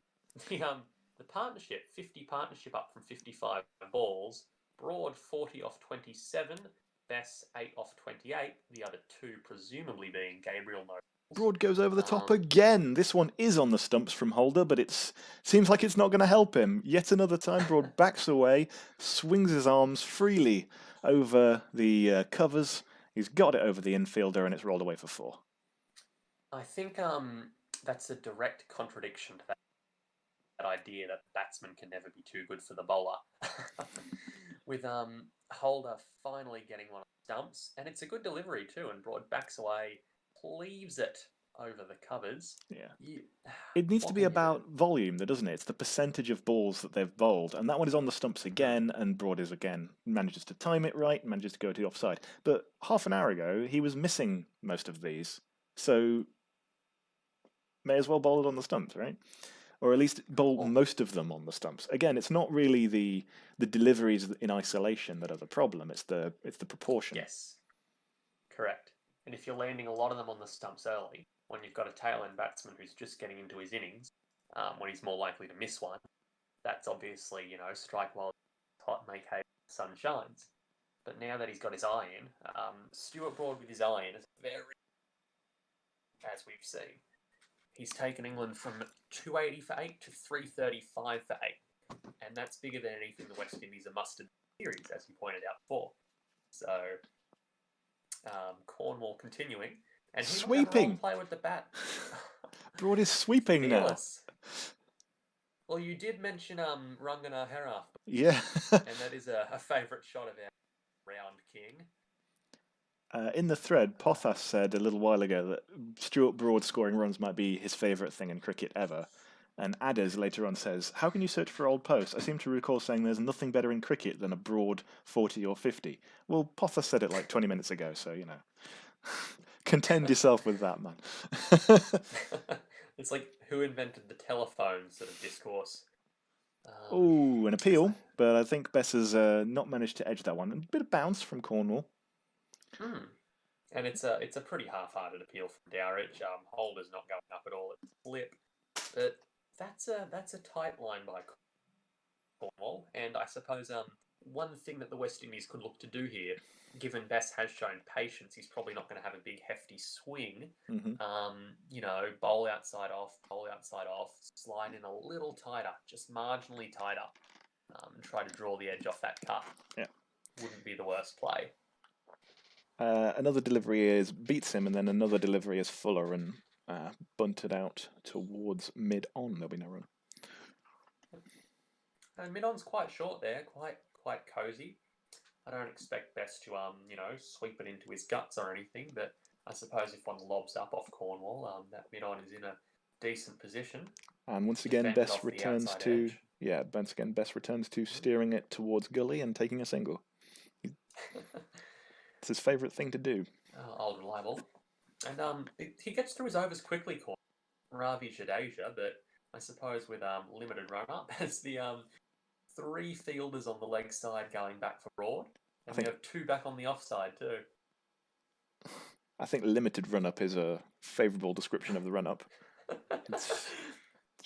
The partnership, 50 partnership up from 55 balls. Broad 40 off 27. Bess 8 off 28. The other two presumably being Gabriel Nobles. Broad goes over the top again. This one is on the stumps from Holder, but it seems like it's not going to help him. Yet another time, Broad backs away, swings his arms freely over the covers. He's got it over the infielder, and it's rolled away for 4. I think that's a direct contradiction to that idea that batsman can never be too good for the bowler. With Holder finally getting one of the stumps, and it's a good delivery too, and Broad backs away, leaves it over the covers. Yeah. It needs to be about volume, though, doesn't it? It's the percentage of balls that they've bowled, and that one is on the stumps again, and Broad is again manages to time it right, manages to go to the offside. But half an hour ago, he was missing most of these, so may as well bowl it on the stumps, right? Or at least bowl most of them on the stumps. Again, it's not really the deliveries in isolation that are the problem. It's the proportion. Yes, correct. And if you're landing a lot of them on the stumps early, when you've got a tail end batsman who's just getting into his innings, when he's more likely to miss one, that's obviously, strike while it's hot, make hay, the sun shines. But now that he's got his eye in, Stuart Broad with his eye in is very, as we've seen. He's taken England from 280 for 8 to 335 for 8. And that's bigger than anything the West Indies are mustered series, as you pointed out before. So, Cornwall continuing. And he sweeping. Play with the bat. Broad is sweeping Fearless. Now. Well, you did mention Rangana Heraf. Yeah. And that is a favourite shot of our round king. In the thread, Pothas said a little while ago that Stuart Broad scoring runs might be his favourite thing in cricket ever. And Adders later on says, how can you search for old posts? I seem to recall saying there's nothing better in cricket than a Broad 40 or 50. Well, Pothas said it like 20 minutes ago, so, contend yourself with that, man. It's like who invented the telephone sort of discourse. An appeal, but I think Bess has not managed to edge that one. A bit of bounce from Cornwall. And it's a pretty half-hearted appeal from Dowrich. Holder's not going up at all at flip, but that's a tight line by Cornwall. And I suppose one thing that the West Indies could look to do here, given Bess has shown patience, he's probably not going to have a big hefty swing. Bowl outside off, slide in a little tighter, just marginally tighter, and try to draw the edge off that cut. Yeah, wouldn't be the worst play. Another delivery beats him, and then another delivery is Fuller and bunted out towards mid-on. There'll be no run. And mid-on's quite short there, quite cosy. I don't expect Bess to sweep it into his guts or anything, but I suppose if one lobs up off Cornwall, that mid-on is in a decent position. And once again, Bess returns to Bess returns to steering it towards gully and taking a single. It's his favourite thing to do. Old reliable. And he gets through his overs quickly, Ravi Jadeja, but I suppose with limited run-up, as the 3 fielders on the leg side going back for Broad, and we have 2 back on the offside too. I think limited run-up is a favourable description of the run-up. It's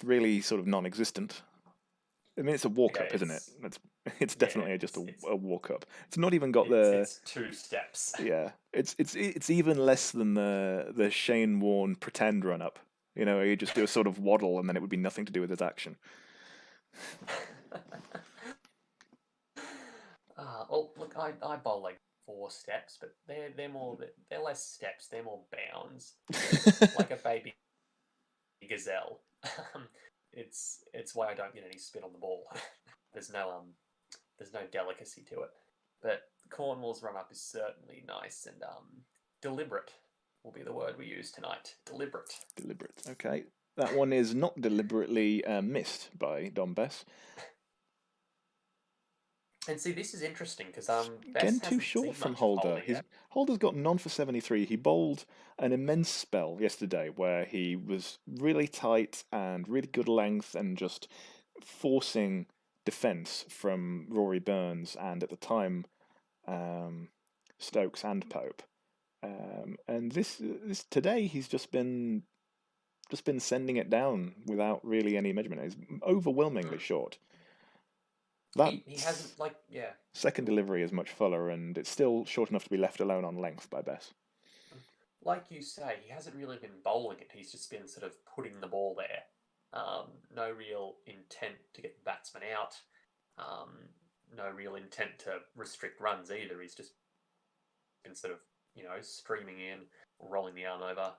really sort of non-existent. I mean, it's a walk-up, isn't it? It's definitely just a walk-up. It's not even got It's 2 steps. Yeah, it's even less than the Shane Warne pretend run-up. You just do a sort of waddle, and then it would be nothing to do with his action. Well, look, I bowl like 4 steps, but they're less steps. They're more bounds, like a baby gazelle. It's why I don't get any spin on the ball. There's no delicacy to it. But Cornwall's run up is certainly nice and deliberate will be the word we use tonight. Deliberate. Deliberate. Okay. That one is not deliberately missed by Dom Bess. And see, this is interesting because again too short from Holder. Holder's got none for 73. He bowled an immense spell yesterday where he was really tight and really good length and just forcing defence from Rory Burns and at the time Stokes and Pope. And this today he's just been sending it down without really any measurement. He's overwhelmingly short. That He hasn't second delivery is much fuller, and it's still short enough to be left alone on length by Bess. like you say, he hasn't really been bowling it. He's just been sort of putting the ball there. No real intent to get the batsman out. No real intent to restrict runs either. He's just been sort of, streaming in, rolling the arm over,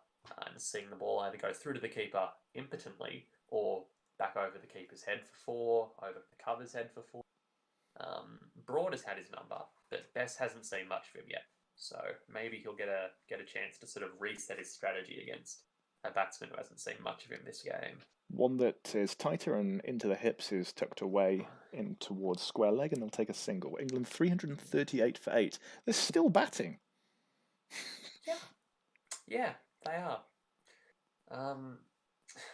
and seeing the ball either go through to the keeper impotently or back over the keeper's head for 4, over the cover's head for 4. Broad has had his number, but Bess hasn't seen much of him yet. So maybe he'll get a chance to sort of reset his strategy against a batsman who hasn't seen much of him this game. One that is tighter and into the hips is tucked away in towards square leg, and they'll take a single. England 338 for 8. They're still batting. Yeah, they are.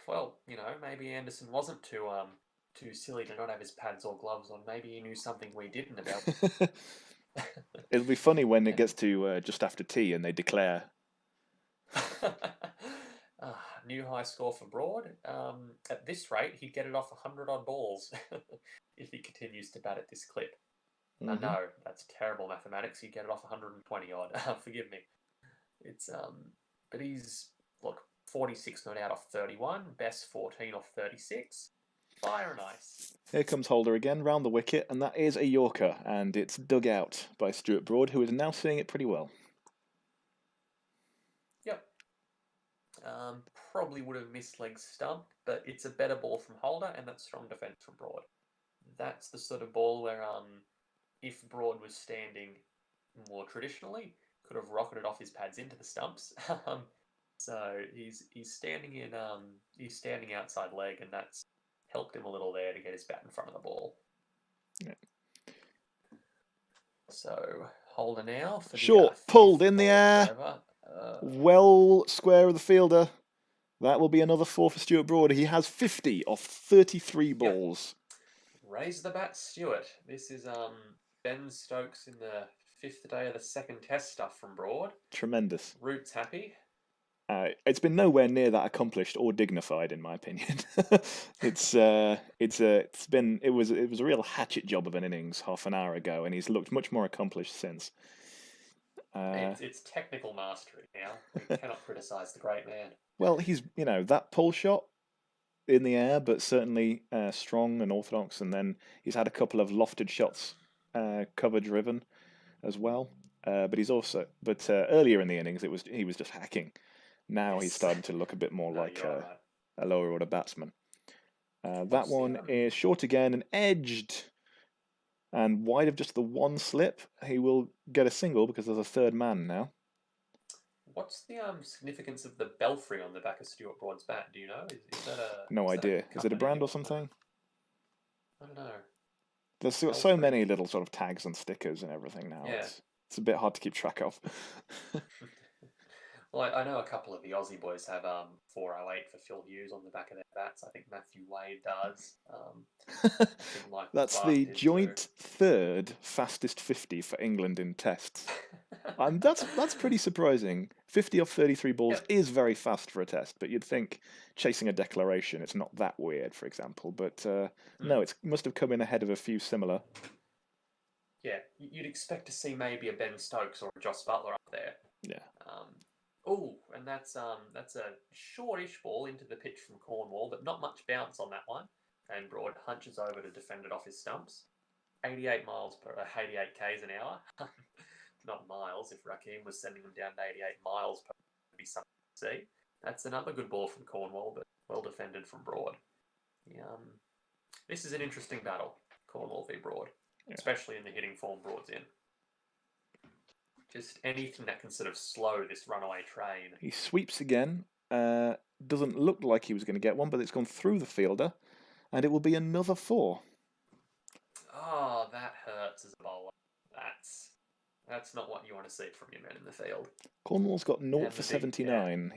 Well, maybe Anderson wasn't too silly to not have his pads or gloves on. Maybe he knew something we didn't about. It'll be funny when it gets to just after tea and they declare. New high score for Broad. At this rate, he'd get it off 100 odd balls if he continues to bat at this clip. Mm-hmm. No, that's terrible mathematics. He'd get it off 120 odd. Forgive me. It's but he's 46 not out off 31. Best 14 off 36. Fire and ice. Here comes Holder again, round the wicket, and that is a Yorker, and it's dug out by Stuart Broad, who is now seeing it pretty well. Yep. Probably would have missed leg stump, but it's a better ball from Holder, and that's strong defence from Broad. That's the sort of ball where, if Broad was standing more traditionally, could have rocketed off his pads into the stumps. So he's standing in he's standing outside leg, and that's helped him a little there to get his bat in front of the ball. Yeah. So Holder now for the short, pulled in the air, well square of the fielder. That will be another 4 for Stuart Broad. He has 50 off 33 balls. Yep. Raise the bat, Stuart. This is Ben Stokes in the 5th day of the second test stuff from Broad. Tremendous. Roots happy. It's been nowhere near that accomplished or dignified, in my opinion. It was a real hatchet job of an innings half an hour ago, and he's looked much more accomplished since. It's technical mastery now. We cannot criticise the great man. Well, he's that pull shot in the air, but certainly strong and orthodox, and then he's had a couple of lofted shots, cover driven, as well. But earlier in the innings, he was just hacking. Now he's starting to look a bit more like a lower order batsman. That one is short again and edged, and wide of just the one slip. He will get a single because there's a third man now. What's the significance of the belfry on the back of Stuart Broad's bat? Do you know? Is that a... No idea. Is it a brand or something? I don't know. There's so many little sort of tags and stickers and everything now. Yeah. It's a bit hard to keep track of. Well, I know a couple of the Aussie boys have 408 for Phil Hughes on the back of their bats. I think Matthew Wade does. That's the joint third fastest 50 for England in tests. That's pretty surprising. 50 off 33 balls is very fast for a test, but you'd think chasing a declaration, it's not that weird, for example. But no, it must have come in ahead of a few similar. Yeah, you'd expect to see maybe a Ben Stokes or a Joss Butler up there. Yeah. And that's a shortish ball into the pitch from Cornwall, but not much bounce on that one. And Broad hunches over to defend it off his stumps. 88 k's an hour. Not miles. If Raheem was sending them down to 88 miles per hour, it'd be something to see. That's another good ball from Cornwall, but well defended from Broad. This is an interesting battle, Cornwall v Broad, especially in the hitting form Broad's in. Just anything that can sort of slow this runaway train. He sweeps again. Doesn't look like he was going to get one, but it's gone through the fielder, and it will be another 4. Oh, that hurts as a bowler. That's not what you want to see from your men in the field. Cornwall's got 0 for 79.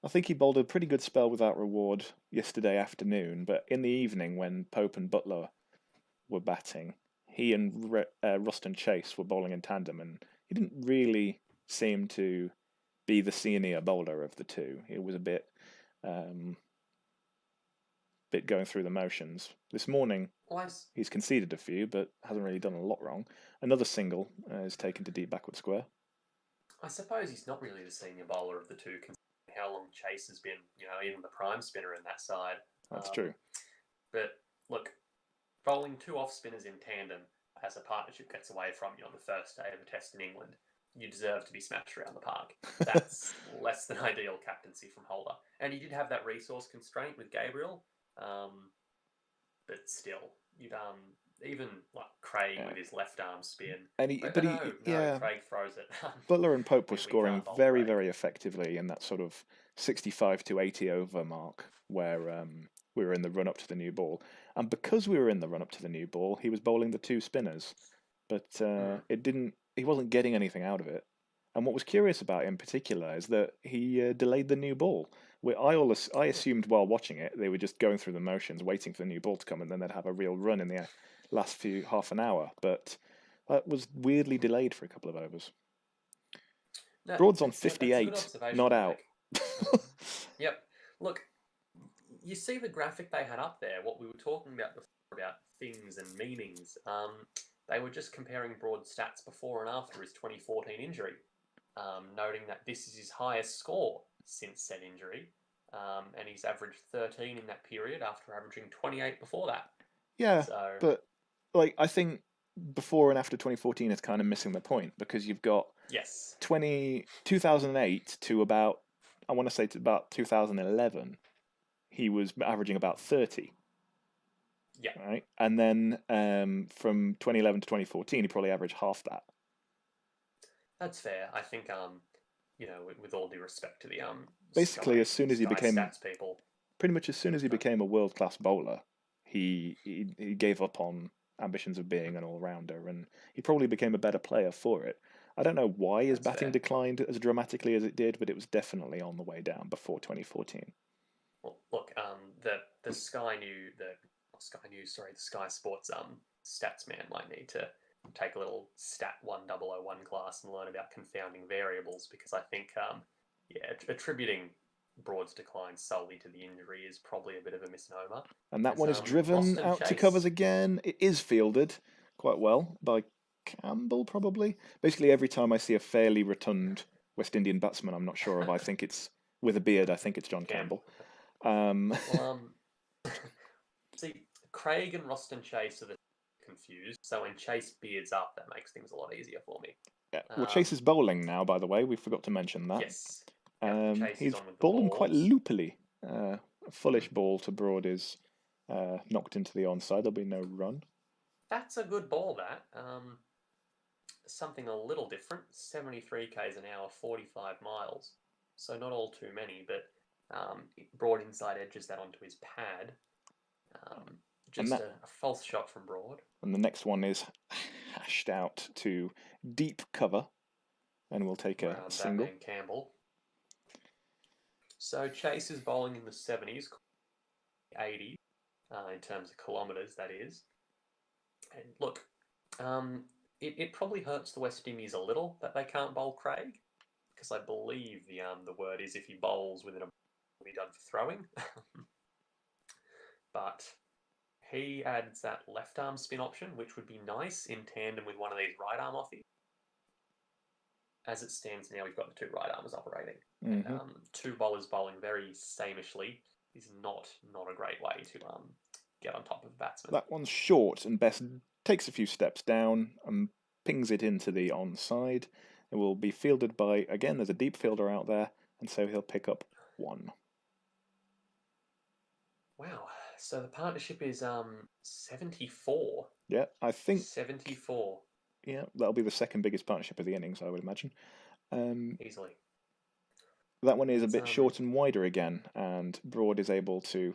I think he bowled a pretty good spell without reward yesterday afternoon, but in the evening when Pope and Butler were batting, he and Ruston Chase were bowling in tandem, and he didn't really seem to be the senior bowler of the two. He was a bit going through the motions. This morning, Well, he's conceded a few, but hasn't really done a lot wrong. Another single is taken to deep backward square. I suppose he's not really the senior bowler of the two, considering how long Chase has been, even the prime spinner in that side. That's true. But look, bowling two off spinners in tandem as a partnership gets away from you on the first day of a test in England, you deserve to be smashed around the park. That's less than ideal captaincy from Holder. And he did have that resource constraint with Gabriel, but still, even like Craig with his left arm spin. And Craig throws it. Butler and Pope were scoring very, Craig. very effectively in that sort of 65 to 80 over mark where we were in the run up to the new ball. And because we were in the run up to the new ball, he was bowling the two spinners, but he wasn't getting anything out of it. And what was curious about it in particular is that he delayed the new ball. I assumed while watching it they were just going through the motions, waiting for the new ball to come, and then they'd have a real run in the last half an hour. But that was weirdly delayed for a couple of overs. No, Broad's on that's a good 58, observation, not out. Yep. Look, you see the graphic they had up there, what we were talking about before about things and meanings. They were just comparing Broad's stats before and after his 2014 injury, noting that this is his highest score since said injury, and he's averaged 13 in that period after averaging 28 before that. Yeah, So, but I think before and after 2014 is kind of missing the point, because you've got yes, 2008 to about, I want to say to about 2011, he was averaging about 30. Yeah. Right, and then from 2011 to 2014, he probably averaged half that. That's fair. I think, with all due respect to the basically, as soon as he became stats people, pretty much as soon as he became a world-class bowler, he gave up on ambitions of being an all-rounder, and he probably became a better player for it. I don't know why his batting declined as dramatically as it did, but it was definitely on the way down before 2014. Well, look, the Sky Sports stats man might need to take a little Stat 1001 class and learn about confounding variables, because I think, attributing Broad's decline solely to the injury is probably a bit of a misnomer. And that one is driven out to covers again. It is fielded quite well by Campbell, probably. Basically, every time I see a fairly rotund West Indian batsman, I'm not sure if I think it's with a beard. I think it's John Campbell. See, Craig and Ruston Chase are confused. So when Chase beards up, that makes things a lot easier for me. Yeah. Well, Chase is bowling now, by the way. We forgot to mention that. Yes. He's bowling quite loopily. A fullish ball to Broad is knocked into the onside. There'll be no run. That's a good ball, that. Something a little different. 73 k's an hour, 45 miles. So not all too many, but Broad inside edges that onto his pad. A false shot from Broad. And the next one is hashed out to deep cover, and we'll take a single. Campbell. So Chase is bowling in the 70s, 80 in terms of kilometres, that is. And look, it probably hurts the West Indies a little that they can't bowl Craig, because I believe the word is if he bowls within a will be done for throwing. But he adds that left arm spin option, which would be nice in tandem with one of these right arm offies. As it stands now, we've got the two right armers operating. Mm-hmm. Two bowlers bowling very samishly is not a great way to get on top of a batsman. That one's short, and Best takes a few steps down and pings it into the onside. It will be fielded by, again, there's a deep fielder out there, and so he'll pick up one. Wow. So the partnership is 74. Yeah, I think 74. Yeah, that'll be the second biggest partnership of the innings, I would imagine. Easily. That one is a bit short and wider again, and Broad is able to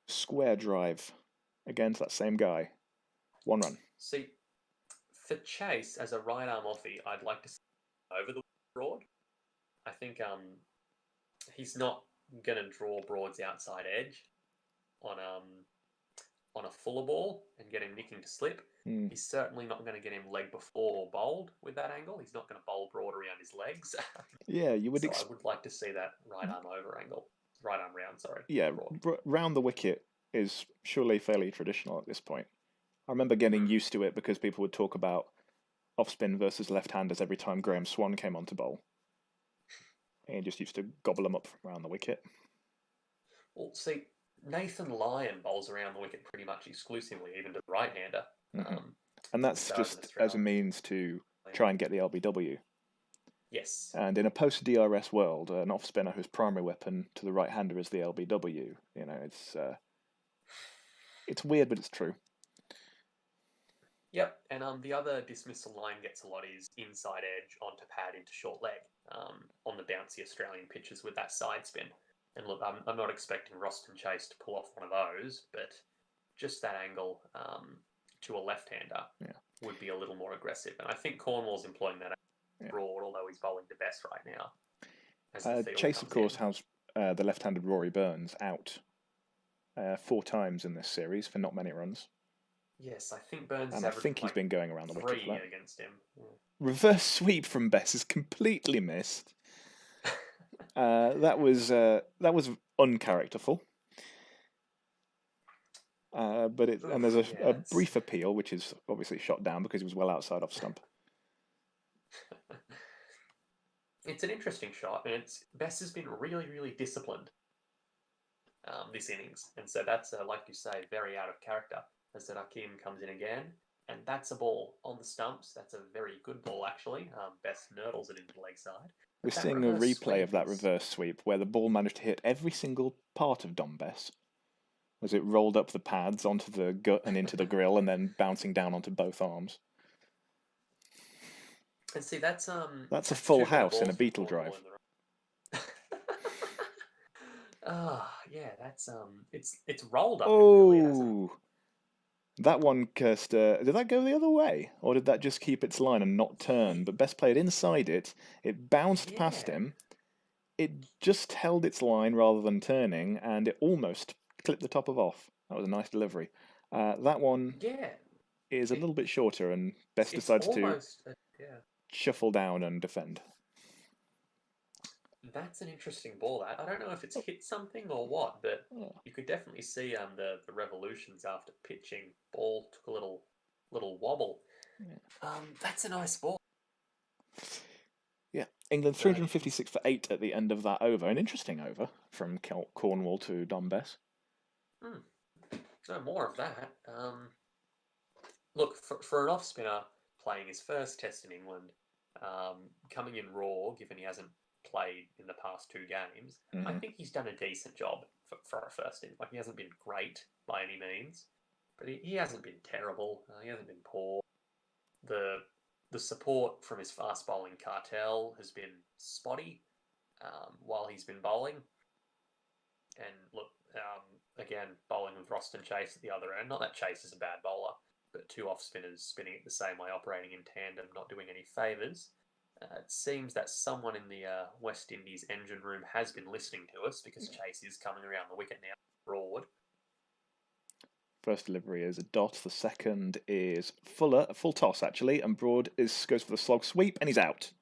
square drive against that same guy. One run. See, for Chase as a right arm offie, I'd like to see over the Broad. I think he's not going to draw Broad's outside edge on a fuller ball and get him nicking to slip. Mm. He's certainly not going to get him leg before or bowled with that angle. He's not going to bowl broad around his legs. Yeah, you would. So I would like to see that right arm over angle. Right arm round, sorry. Yeah, broad. round the wicket is surely fairly traditional at this point. I remember getting used to it because people would talk about off spin versus left-handers every time Graham Swan came on to bowl. And he just used to gobble them up from around the wicket. Well, see, Nathan Lyon bowls around the wicket pretty much exclusively, even to the right-hander. And that's just as a means to try and get the LBW. Yes. And in a post-DRS world, an off-spinner whose primary weapon to the right-hander is the LBW. You know, it's weird, but it's true. Yep, and the other dismissal line gets a lot is inside edge onto pad into short leg on the bouncy Australian pitches with that side spin. And look, I'm not expecting Roston Chase to pull off one of those, but just that angle to a left-hander would be a little more aggressive. And I think Cornwall's employing that broad, although he's bowling the best right now. Chase, of course, has the left-handed Rory Burns out 4 times in this series for not many runs. Yes, I think Burns and I think he's been going around the wicket for that. Against him. Yeah. Reverse sweep from Bess is completely missed. That was uncharacterful. And there's a brief appeal, which is obviously shot down because he was well outside off stump. It's an interesting shot, and Bess has been really, really disciplined this innings, and so that's like you say, very out of character. As that Akeem comes in again, and that's a ball on the stumps. That's a very good ball, actually. Bess nurdles it into the leg side. We're seeing a replay of that reverse sweep where the ball managed to hit every single part of Dom Bess. As it rolled up the pads onto the gut and into the grill, and then bouncing down onto both arms. And see, that's a full house in a Beetle drive. Yeah, that's it's rolled up. Oh. That one, Kirster, did that go the other way? Or did that just keep its line and not turn? But Bess played inside it. It bounced past him. It just held its line rather than turning, and it almost clipped the top of off. That was a nice delivery. That one is a little bit shorter, and Bess decides to shuffle down and defend. That's an interesting ball. I don't know if it's hit something or what, but you could definitely see the revolutions after pitching. Ball took a little wobble. That's a nice ball. Yeah, England 356 for 8 at the end of that over. An interesting over from Cornwall to Dom Bess. No more of that. Look, for an off-spinner playing his first test in England, coming in raw, given he hasn't played in the past 2 games, I think he's done a decent job for a first in. Like, he hasn't been great by any means, but he hasn't been terrible. He hasn't been poor. The support from his fast bowling cartel has been spotty while he's been bowling. And look, again, bowling with Roston Chase at the other end. Not that Chase is a bad bowler, but 2 off spinners spinning it the same way, operating in tandem, not doing any favours. It seems that someone in the West Indies engine room has been listening to us, because Chase is coming around the wicket now, broad. First delivery is a dot. The second is Fuller, a full toss actually, and Broad goes for the slog sweep, and he's out.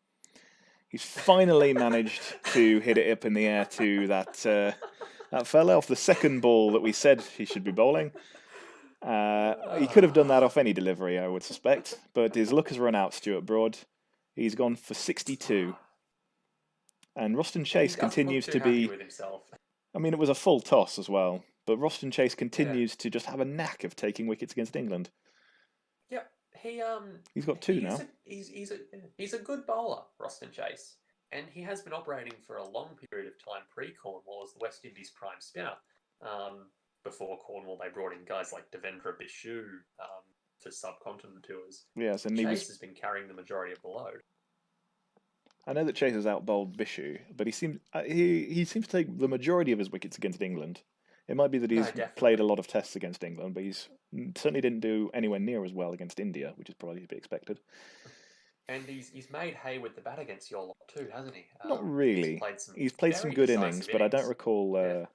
He's finally managed to hit it up in the air to that fella off the second ball that we said he should be bowling. He could have done that off any delivery, I would suspect, but his luck has run out, Stuart Broad. He's gone for 62. And Roston Chase continues to be... I mean, it was a full toss as well, but Roston Chase continues to just have a knack of taking wickets against England. Yeah, he's got 2 now. He's a good bowler, Roston Chase, and he has been operating for a long period of time pre-Cornwall as the West Indies prime spinner. Before Cornwall, they brought in guys like Devendra Bishu for subcontinent tours. Yes, and Chase has been carrying the majority of the load. I know that Chase has outbowled Bishu, but he seems to take the majority of his wickets against England. It might be that he's played a lot of tests against England, but he's certainly didn't do anywhere near as well against India, which is probably to be expected. And he's made hay with the bat against your lot too, hasn't he? Not really. He's played some good innings, but I don't recall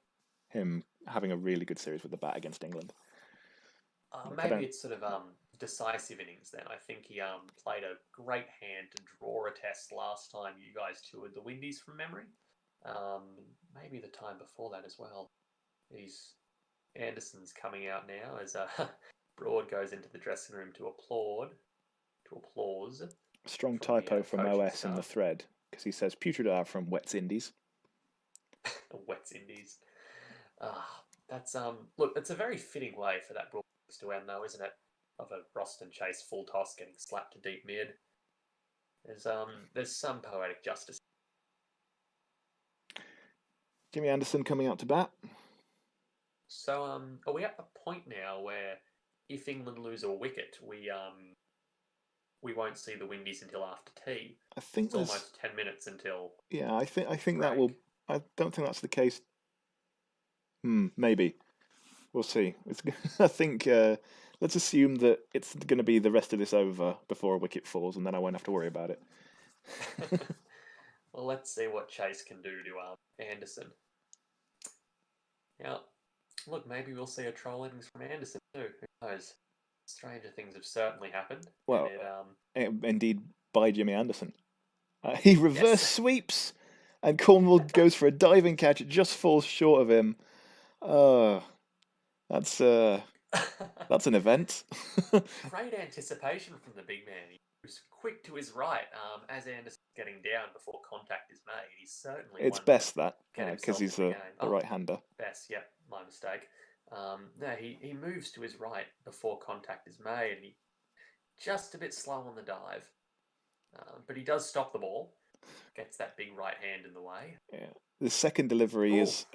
him having a really good series with the bat against England. Like, I Maybe don't. it's sort of decisive innings then. I think he played a great hand to draw a test last time you guys toured the Windies from memory. Um, Maybe the time before that as well. He's Anderson's coming out now as Broad goes into the dressing room to applause Strong from the typo from coaching OS in the staff. thread because he says putrid are from Wets Indies. Wets Indies. That's look, it's a very fitting way for that Broadwinks to end though, isn't it? Of a Roston Chase full toss getting slapped to deep mid. There's some poetic justice. Jimmy Anderson coming out to bat. So are we at the point now where if England lose a wicket, we won't see the Windies until after tea? I think It's there's. almost 10 minutes until Yeah, I think that break. will. I don't think that's the case. Maybe we'll see. I think let's assume that it's going to be the rest of this over before a wicket falls, and then I won't have to worry about it. Well, let's see what Chase can do to Anderson. Now, look, maybe we'll see a troll innings from Anderson too. Who knows? Stranger things have certainly happened. Well, and indeed by Jimmy Anderson. He reverse yes. sweeps, and Cornwall goes for a diving catch. It just falls short of him. That's an event. Great anticipation from the big man. He was quick to his right as Anderson's getting down before contact is made. He's certainly It's one best to that get because himself he's in the a game. right-hander. Best, yep, my mistake. No, he moves to his right before contact is made, and he just a bit slow on the dive. But he does stop the ball, gets that big right hand in the way. Yeah. The second delivery is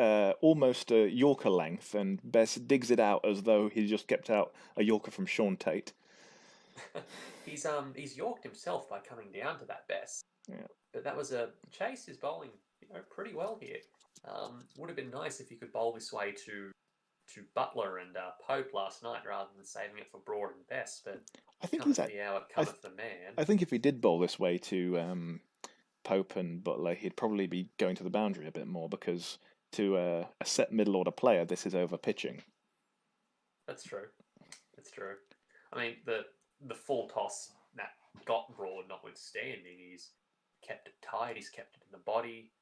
almost a Yorker length, and Bess digs it out as though he just kept out a Yorker from Sean Tate. He's yorked himself by coming down to that Bess. Yeah. But that was Chase is bowling, pretty well here. Would have been nice if he could bowl this way to Butler and Pope last night rather than saving it for Broad and Bess. But I think cometh the hour, cometh the man. I think if he did bowl this way to Pope and Butler, he'd probably be going to the boundary a bit more because to a set middle order player, this is over pitching. That's true. It's true. I mean, the full toss that got Broad notwithstanding, he's kept it tight. He's kept it in the body.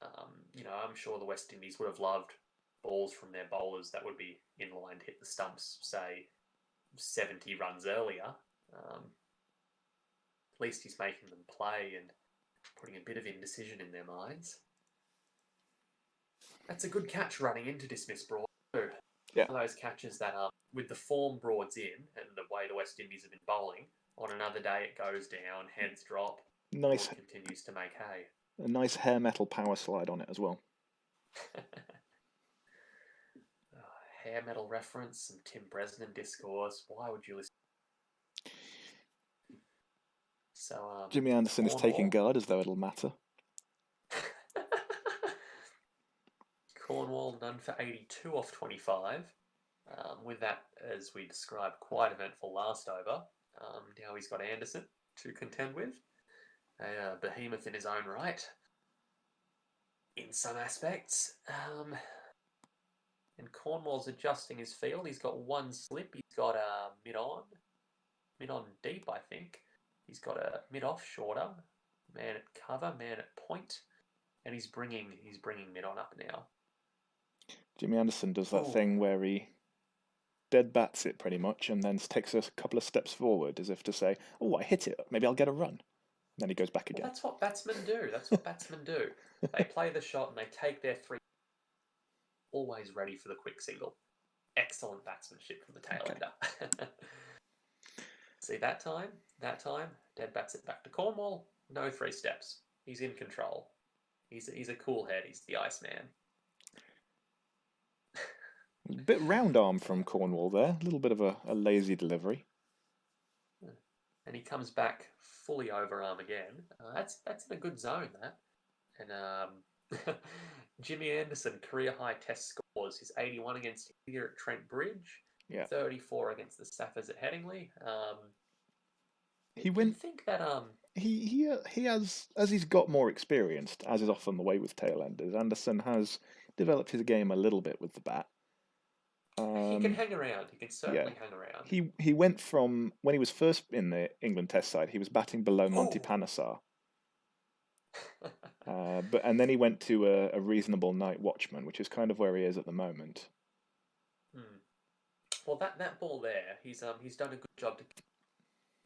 I'm sure the West Indies would have loved balls from their bowlers that would be in line to hit the stumps, say 70 runs earlier. At least he's making them play and putting a bit of indecision in their minds. That's a good catch running into dismiss Broad too. Yeah. One of those catches that with the form Broad's in and the way the West Indies have been bowling, on another day it goes down, heads drop. Nice. Broad continues to make hay. A nice hair metal power slide on it as well. Hair metal reference, some Tim Bresnan discourse. Why would you listen? So Jimmy Anderson is taking guard as though it'll matter. Cornwall none for 82 off 25. With that, as we described, quite eventful last over. Now he's got Anderson to contend with. A behemoth in his own right. In some aspects. And Cornwall's adjusting his field. He's got one slip. He's got a mid-on deep, I think. He's got a mid-off shorter. Man at cover, man at point. And he's bringing mid-on up now. Jimmy Anderson does that thing where he dead bats it pretty much and then takes a couple of steps forward as if to say, I hit it. Maybe I'll get a run. And then he goes back again. Well, that's what batsmen do. They play the shot and they take their three. Always ready for the quick single. Excellent batsmanship from the tail ender. See, that time, dead bats it back to Cornwall. No 3 steps. He's in control. He's a cool head. He's the Iceman. A bit round arm from Cornwall there. A little bit of a lazy delivery. And he comes back fully overarm again. That's in a good zone, that. And Jimmy Anderson, career high test scores. His 81 against India at Trent Bridge. Yeah. 34 against the Saffers at Headingley. He went. Think that he has, as he's got more experienced, as is often the way with tailenders, Anderson has developed his game a little bit with the bat. He can hang around. He can certainly Yeah. hang around. He went from when he was first in the England Test side, he was batting below Monty Oh. Panesar, and then he went to a reasonable night watchman, which is kind of where he is at the moment. Hmm. Well, that ball there, he's done a good job to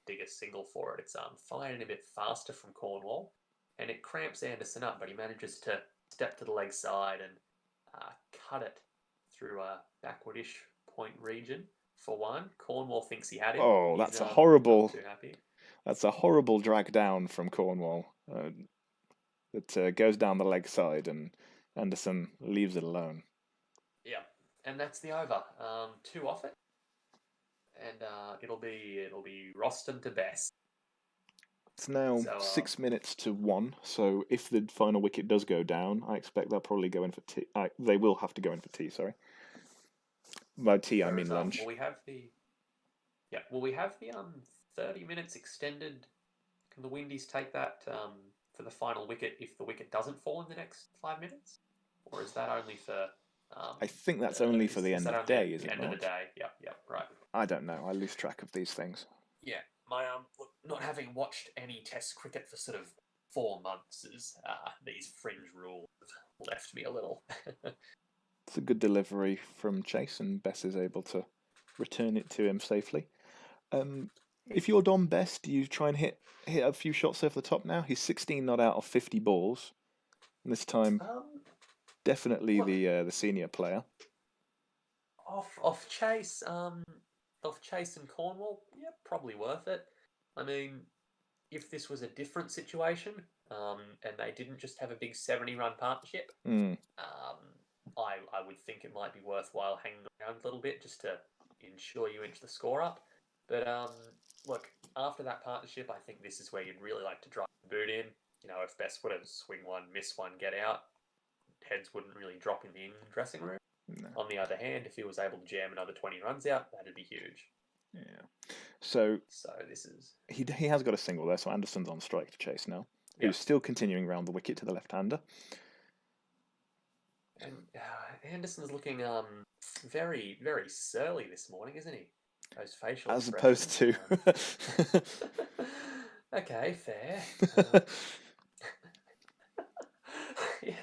dig a single for it. It's firing a bit faster from Cornwall, and it cramps Anderson up, but he manages to step to the leg side and cut it through a backwardish point region. For one, Cornwall thinks he had him. Oh, He's that's a not horrible too happy. that's a horrible drag down from Cornwall. That goes down the leg side, and Anderson leaves it alone. Yeah, and that's the over. Two off it, and it'll be Roston to Bess. It's now So 6 minutes to 1, so if the final wicket does go down, I expect they'll probably go in for tea. They will have to go in for tea, sorry. By tea, I fair mean enough. lunch. Will we have the 30 minutes extended? Can the Windies take that for the final wicket if the wicket doesn't fall in the next 5 minutes, or is that only for? I think that's only for the is end that of the only day, at is the it end of the not? day? Yep, right. I don't know. I lose track of these things. Yeah, my look, not having watched any Test cricket for sort of 4 months, these fringe rules have left me a little. It's a good delivery from Chase, and Bess is able to return it to him safely. If you're Dom Bess, do you try and hit a few shots over the top now? He's 16 not out of 50 balls. And this time, definitely Look, the senior player. off Chase, and Cornwall, yeah, probably worth it. I mean, if this was a different situation, and they didn't just have a big 70-run partnership, I would think it might be worthwhile hanging around a little bit just to ensure you inch the score up. But look, after that partnership, I think this is where you'd really like to drive the boot in. You know, if Bess would have swing one, miss one, get out, heads wouldn't really drop in the England dressing room. No. On the other hand, if he was able to jam another 20 runs out, that'd be huge. Yeah. So this is he has got a single there, so Anderson's on strike to Chase now, who's still continuing round the wicket to the left-hander. And Anderson's looking very, very surly this morning, isn't he? Those facial As opposed to... Okay, fair. Yeah.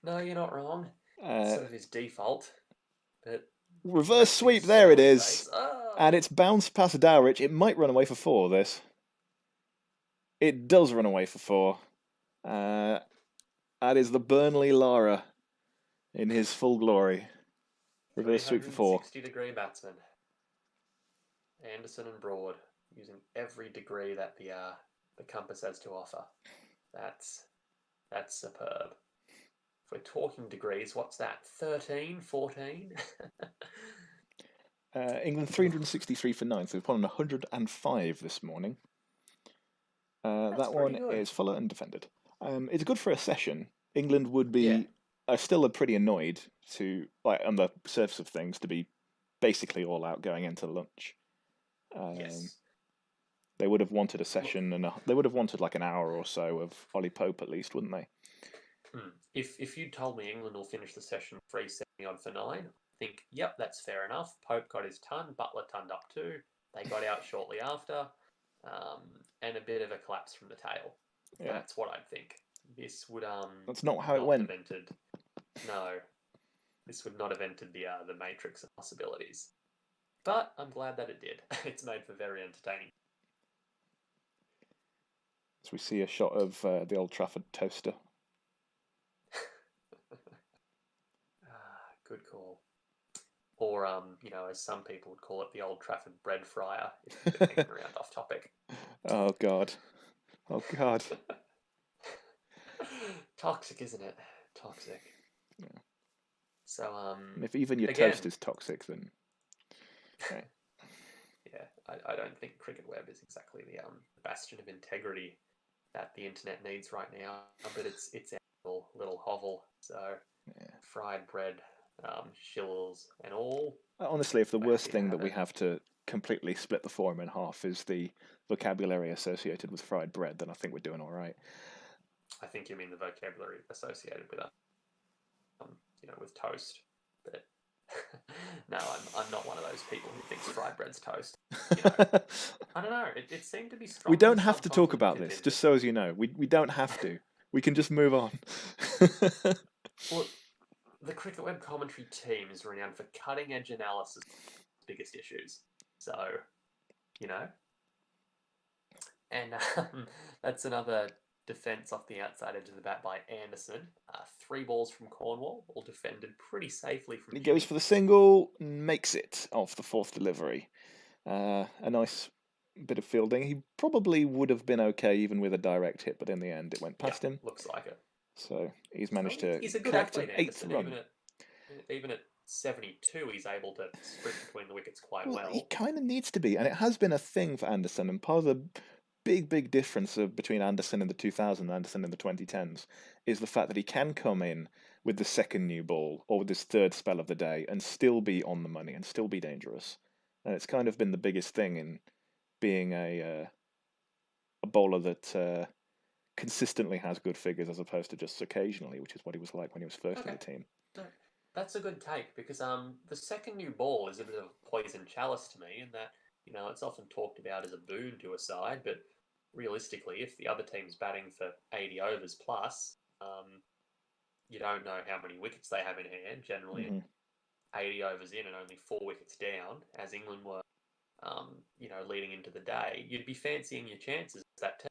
No, you're not wrong. Sort of his default. But reverse sweep, there it is. And it's bounced past Dowrich. It might run away for 4, this. It does run away for 4. That is the Burnley Lara in his full glory. Reverse sweep for 4. 360-degree batsman. Anderson and Broad, using every degree that the compass has to offer. That's superb. If we're talking degrees, what's that? 13, 14? England 363 for 9, so we've won 105 this morning. That one is fuller and defended. It's good for a session. England would be still pretty annoyed to, like, on the surface of things, to be basically all out going into lunch. Yes. They would have wanted a session, and they would have wanted like an hour or so of Ollie Pope at least, wouldn't they? If you'd told me England will finish the session 370 odd for 9, I think, yep, that's fair enough. Pope got his ton, Butler turned up too. They got out shortly after, and a bit of a collapse from the tail. Yeah. That's what I'd think. This would That's not how it went. No, this would not have entered the matrix of possibilities. But I'm glad that it did. It's made for very entertaining. So we see a shot of the Old Trafford toaster. Good call. Or, as some people would call it, the Old Trafford bread fryer, if you're hanging around off topic. Oh, God. Oh, God. Toxic, isn't it? Toxic. Yeah. So, if even your toast is toxic, then... Okay. Yeah, I don't think Cricket Web is exactly the bastion of integrity that the internet needs right now, but it's a little hovel, so fried bread, shills and all. Honestly, if the worst thing that we have to completely split the forum in half is the vocabulary associated with fried bread, then I think we're doing all right. I think you mean the vocabulary associated with with toast. But no, those people who thinks fried bread's toast. You know, I don't know. It seemed to be strong. We don't have to talk about this, just so as you know. We don't have to. We can just move on. Well, the Cricket Web commentary team is renowned for cutting edge analysis of the biggest issues. So, you know, and that's another defence off the outside edge of the bat by Anderson. 3 balls from Cornwall, all defended pretty safely from He Jimmy. goes for the single, makes it off the 4th delivery. A nice bit of fielding. He probably would have been okay even with a direct hit, but in the end it went past him. Looks like it. So he's managed to He's a good collect athlete, an 8th Anderson. run. Even at 72, he's able to sprint between the wickets quite Well, well. he kind of needs to be, and it has been a thing for Anderson. And part of the big difference between Anderson in the 2000s and Anderson in the 2010s is the fact that he can come in with the second new ball or with his 3rd spell of the day and still be on the money and still be dangerous. And it's kind of been the biggest thing in being a bowler that consistently has good figures as opposed to just occasionally, which is what he was like when he was first in the team. No, that's a good take because the second new ball is a bit of a poison chalice to me in that, you know, it's often talked about as a boon to a side, but realistically, if the other team's batting for 80 overs plus, you don't know how many wickets they have in hand. Generally, 80 overs in and only 4 wickets down, as England were, you know, leading into the day, you'd be fancying your chances as that team.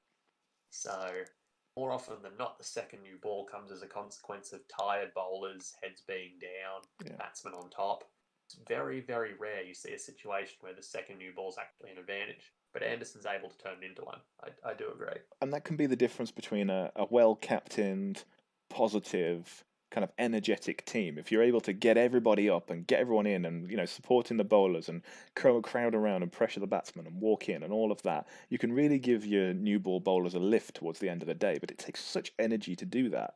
So more often than not, the second new ball comes as a consequence of tired bowlers, heads being down, batsmen on top. It's very, very rare you see a situation where the second new ball's actually an advantage. But Anderson's able to turn it into one. I do agree. And that can be the difference between a well-captained, positive, kind of energetic team. If you're able to get everybody up and get everyone in and, you know, supporting the bowlers and crowd around and pressure the batsmen and walk in and all of that, you can really give your new ball bowlers a lift towards the end of the day. But it takes such energy to do that.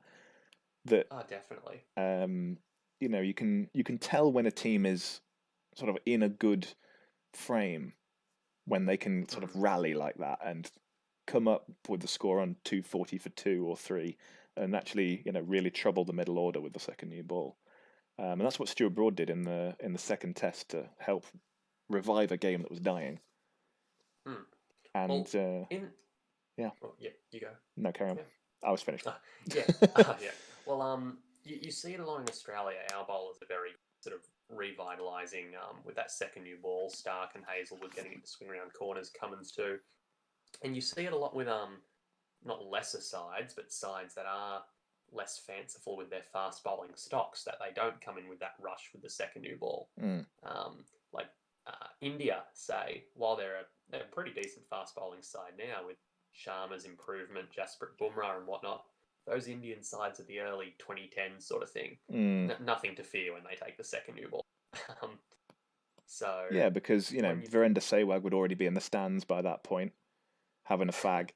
Oh, definitely. You know, you can tell when a team is sort of in a good frame when they can sort of rally like that and come up with the score on 240 for 2 or 3 and actually, you know, really trouble the middle order with the second new ball. And that's what Stuart Broad did in the second test to help revive a game that was dying. And well, yeah. Well, yeah, you go. No, carry on. Yeah. I was finished. Yeah. Well, you see it a lot in Australia. Our bowlers are very sort of revitalising with that second new ball. Stark and Hazelwood getting it to swing around corners. Cummins too. And you see it a lot with not lesser sides, but sides that are less fanciful with their fast bowling stocks, that they don't come in with that rush with the second new ball. Like India, say, while they're a pretty decent fast bowling side now with Sharma's improvement, Jasprit Bumrah and whatnot, those Indian sides of the early 2010s sort of thing, nothing to fear when they take the second new ball. So yeah, because, you know, Virender Sehwag would already be in the stands by that point, having a fag.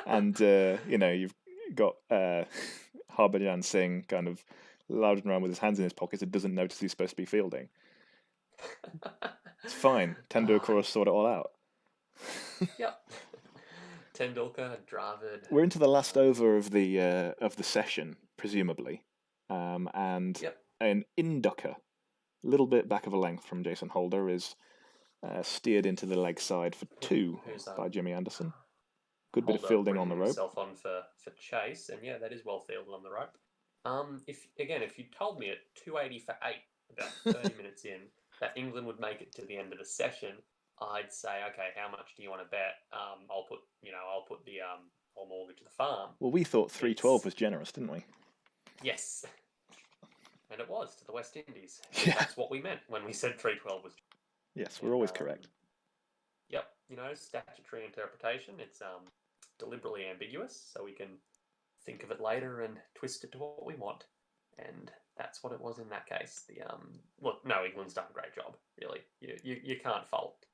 And, you know, you've got Harbhajan Singh kind of lounging around with his hands in his pockets and doesn't notice he's supposed to be fielding. It's fine. Tendulkar will sort it all out. Yep. Tendulkar, Dravid. We're into the last over of the session, presumably, and an inducker, a little bit back of a length from Jason Holder, is steered into the leg side for 2 by Jimmy Anderson. Good bit of fielding on the rope. Himself on for chase, and yeah, that is well fielded on the rope. If you told me at 280 for 8, about 30 minutes in, that England would make it to the end of the session, I'd say, okay, how much do you want to bet? I'll put the I'll mortgage the farm. Well, we thought 312 was generous, didn't we? Yes, and it was to the West Indies. Yeah. That's what we meant when we said 312 was. Yes, we're always correct. Yep, you know, statutory interpretation. It's deliberately ambiguous, so we can think of it later and twist it to what we want. And that's what it was in that case. Look, no, England's done a great job, really. You can't fault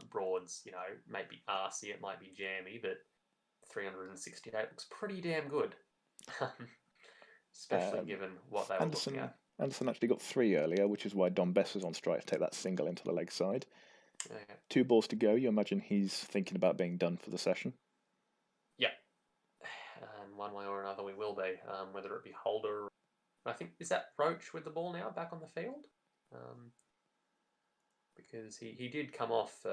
Broad's, you know, maybe arsey, it might be jammy, but 368 looks pretty damn good. Especially given what they were looking at. Anderson actually got 3 earlier, which is why Dom Bess was on strike to take that single into the leg side. Yeah. 2 balls to go. You imagine he's thinking about being done for the session? Yeah. And one way or another we will be, whether it be Holder. I think, is that Roach with the ball now back on the field? because he did come off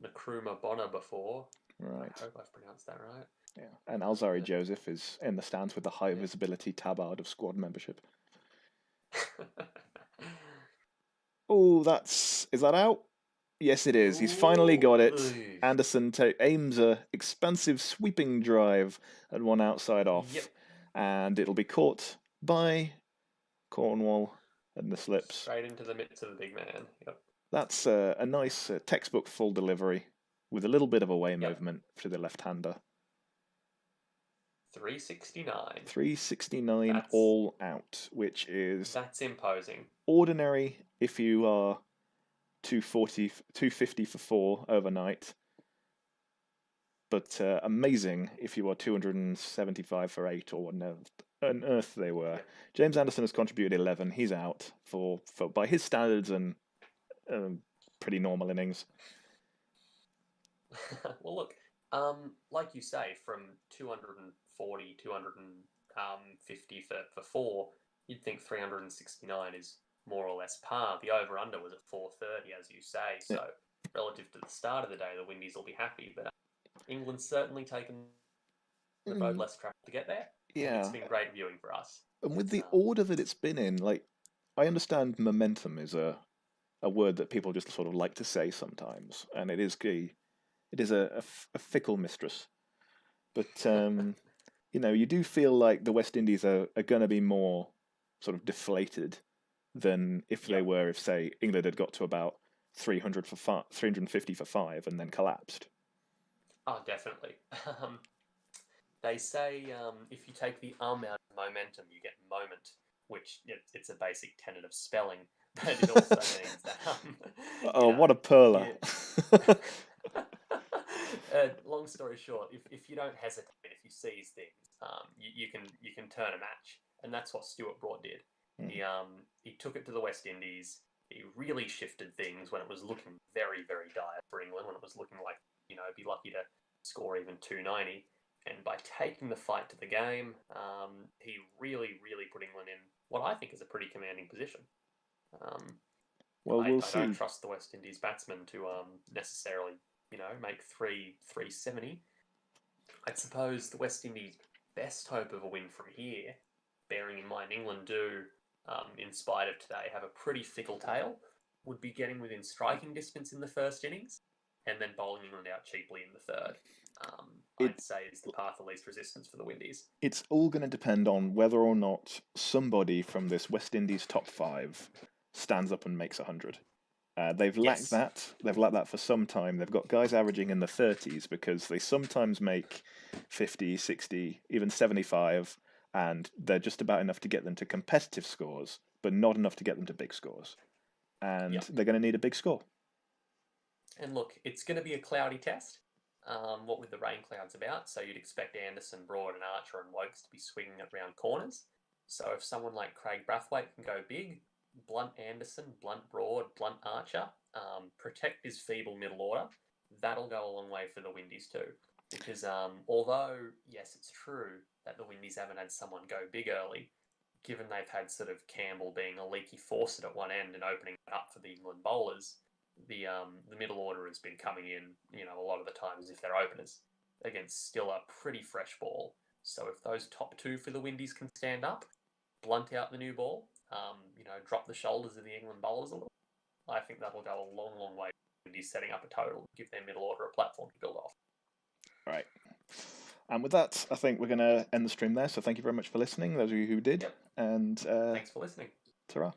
Nkrumah Bonner before. Right. I hope I've pronounced that right. Yeah. And Alzari Yeah. Joseph is in the stands with the high Yeah. visibility tabard of squad membership. Oh, is that out? Yes, it is. He's finally got it. Ooh. Anderson aims a expansive sweeping drive at one outside off, Yep. and it'll be caught by Cornwall and the slips. Straight into the mitts of the big man. Yep. That's a nice textbook full delivery with a little bit of away Yep. movement for the left-hander. 369. 369 That's- all out, which is That's imposing. ordinary if you are 250 for 4 overnight, but amazing if you are 275 for 8 or what on earth they were. Yeah. James Anderson has contributed 11. He's out for by his standards and pretty normal innings. Well, look, like you say, from 240, 250 for 4, you'd think 369 is more or less par. The over-under was at 430, as you say, so relative to the start of the day, the Windies will be happy, but England's certainly taken the road less travel to get there. Yeah. It's been great viewing for us. And with the order that it's been in, like, I understand momentum is a word that people just sort of like to say sometimes, and it is a fickle mistress. But you do feel like the West Indies are going to be more sort of deflated than if they were if, say, England had got to about 350 for 5 and then collapsed. Oh, definitely. They say if you take the out of momentum, you get moment, which it's a basic tenet of spelling, but it also means that. What a perler! Long story short, if you don't hesitate, if you seize things, you can turn a match, and that's what Stuart Broad did. He took it to the West Indies. He really shifted things when it was looking very, very dire for England, when it was looking like, be lucky to score even 290. And by taking the fight to the game, he really, really put England in what I think is a pretty commanding position. Well, we'll see. I don't trust the West Indies batsmen to necessarily, make 370. I suppose the West Indies' best hope of a win from here, bearing in mind England do, in spite of today, have a pretty fickle tail, would be getting within striking distance in the first innings, and then bowling England out cheaply in the third. I'd say is the path of least resistance for the Windies. It's all going to depend on whether or not somebody from this West Indies top 5 stands up and makes 100. They've lacked that. They've lacked that for some time. They've got guys averaging in the 30s because they sometimes make 50, 60, even 75, and they're just about enough to get them to competitive scores, but not enough to get them to big scores. And they're going to need a big score. And look, it's going to be a cloudy test. What with the rain clouds about, so you'd expect Anderson, Broad and Archer and Wokes to be swinging it round corners. So if someone like Craig Brathwaite can go big, blunt Anderson, blunt Broad, blunt Archer, protect his feeble middle order, that'll go a long way for the Windies too. Because although, yes, it's true that the Windies haven't had someone go big early, given they've had sort of Campbell being a leaky faucet at one end and opening it up for the England bowlers, the middle order has been coming in, a lot of the times if they're openers, against still a pretty fresh ball. So if those top 2 for the Windies can stand up, blunt out the new ball, drop the shoulders of the England bowlers a little, I think that'll go a long, long way to the Windies setting up a total, give their middle order a platform to build off. All right. And with that, I think we're going to end the stream there. So thank you very much for listening, those of you who did. Yep. And Thanks for listening. Ta-ra.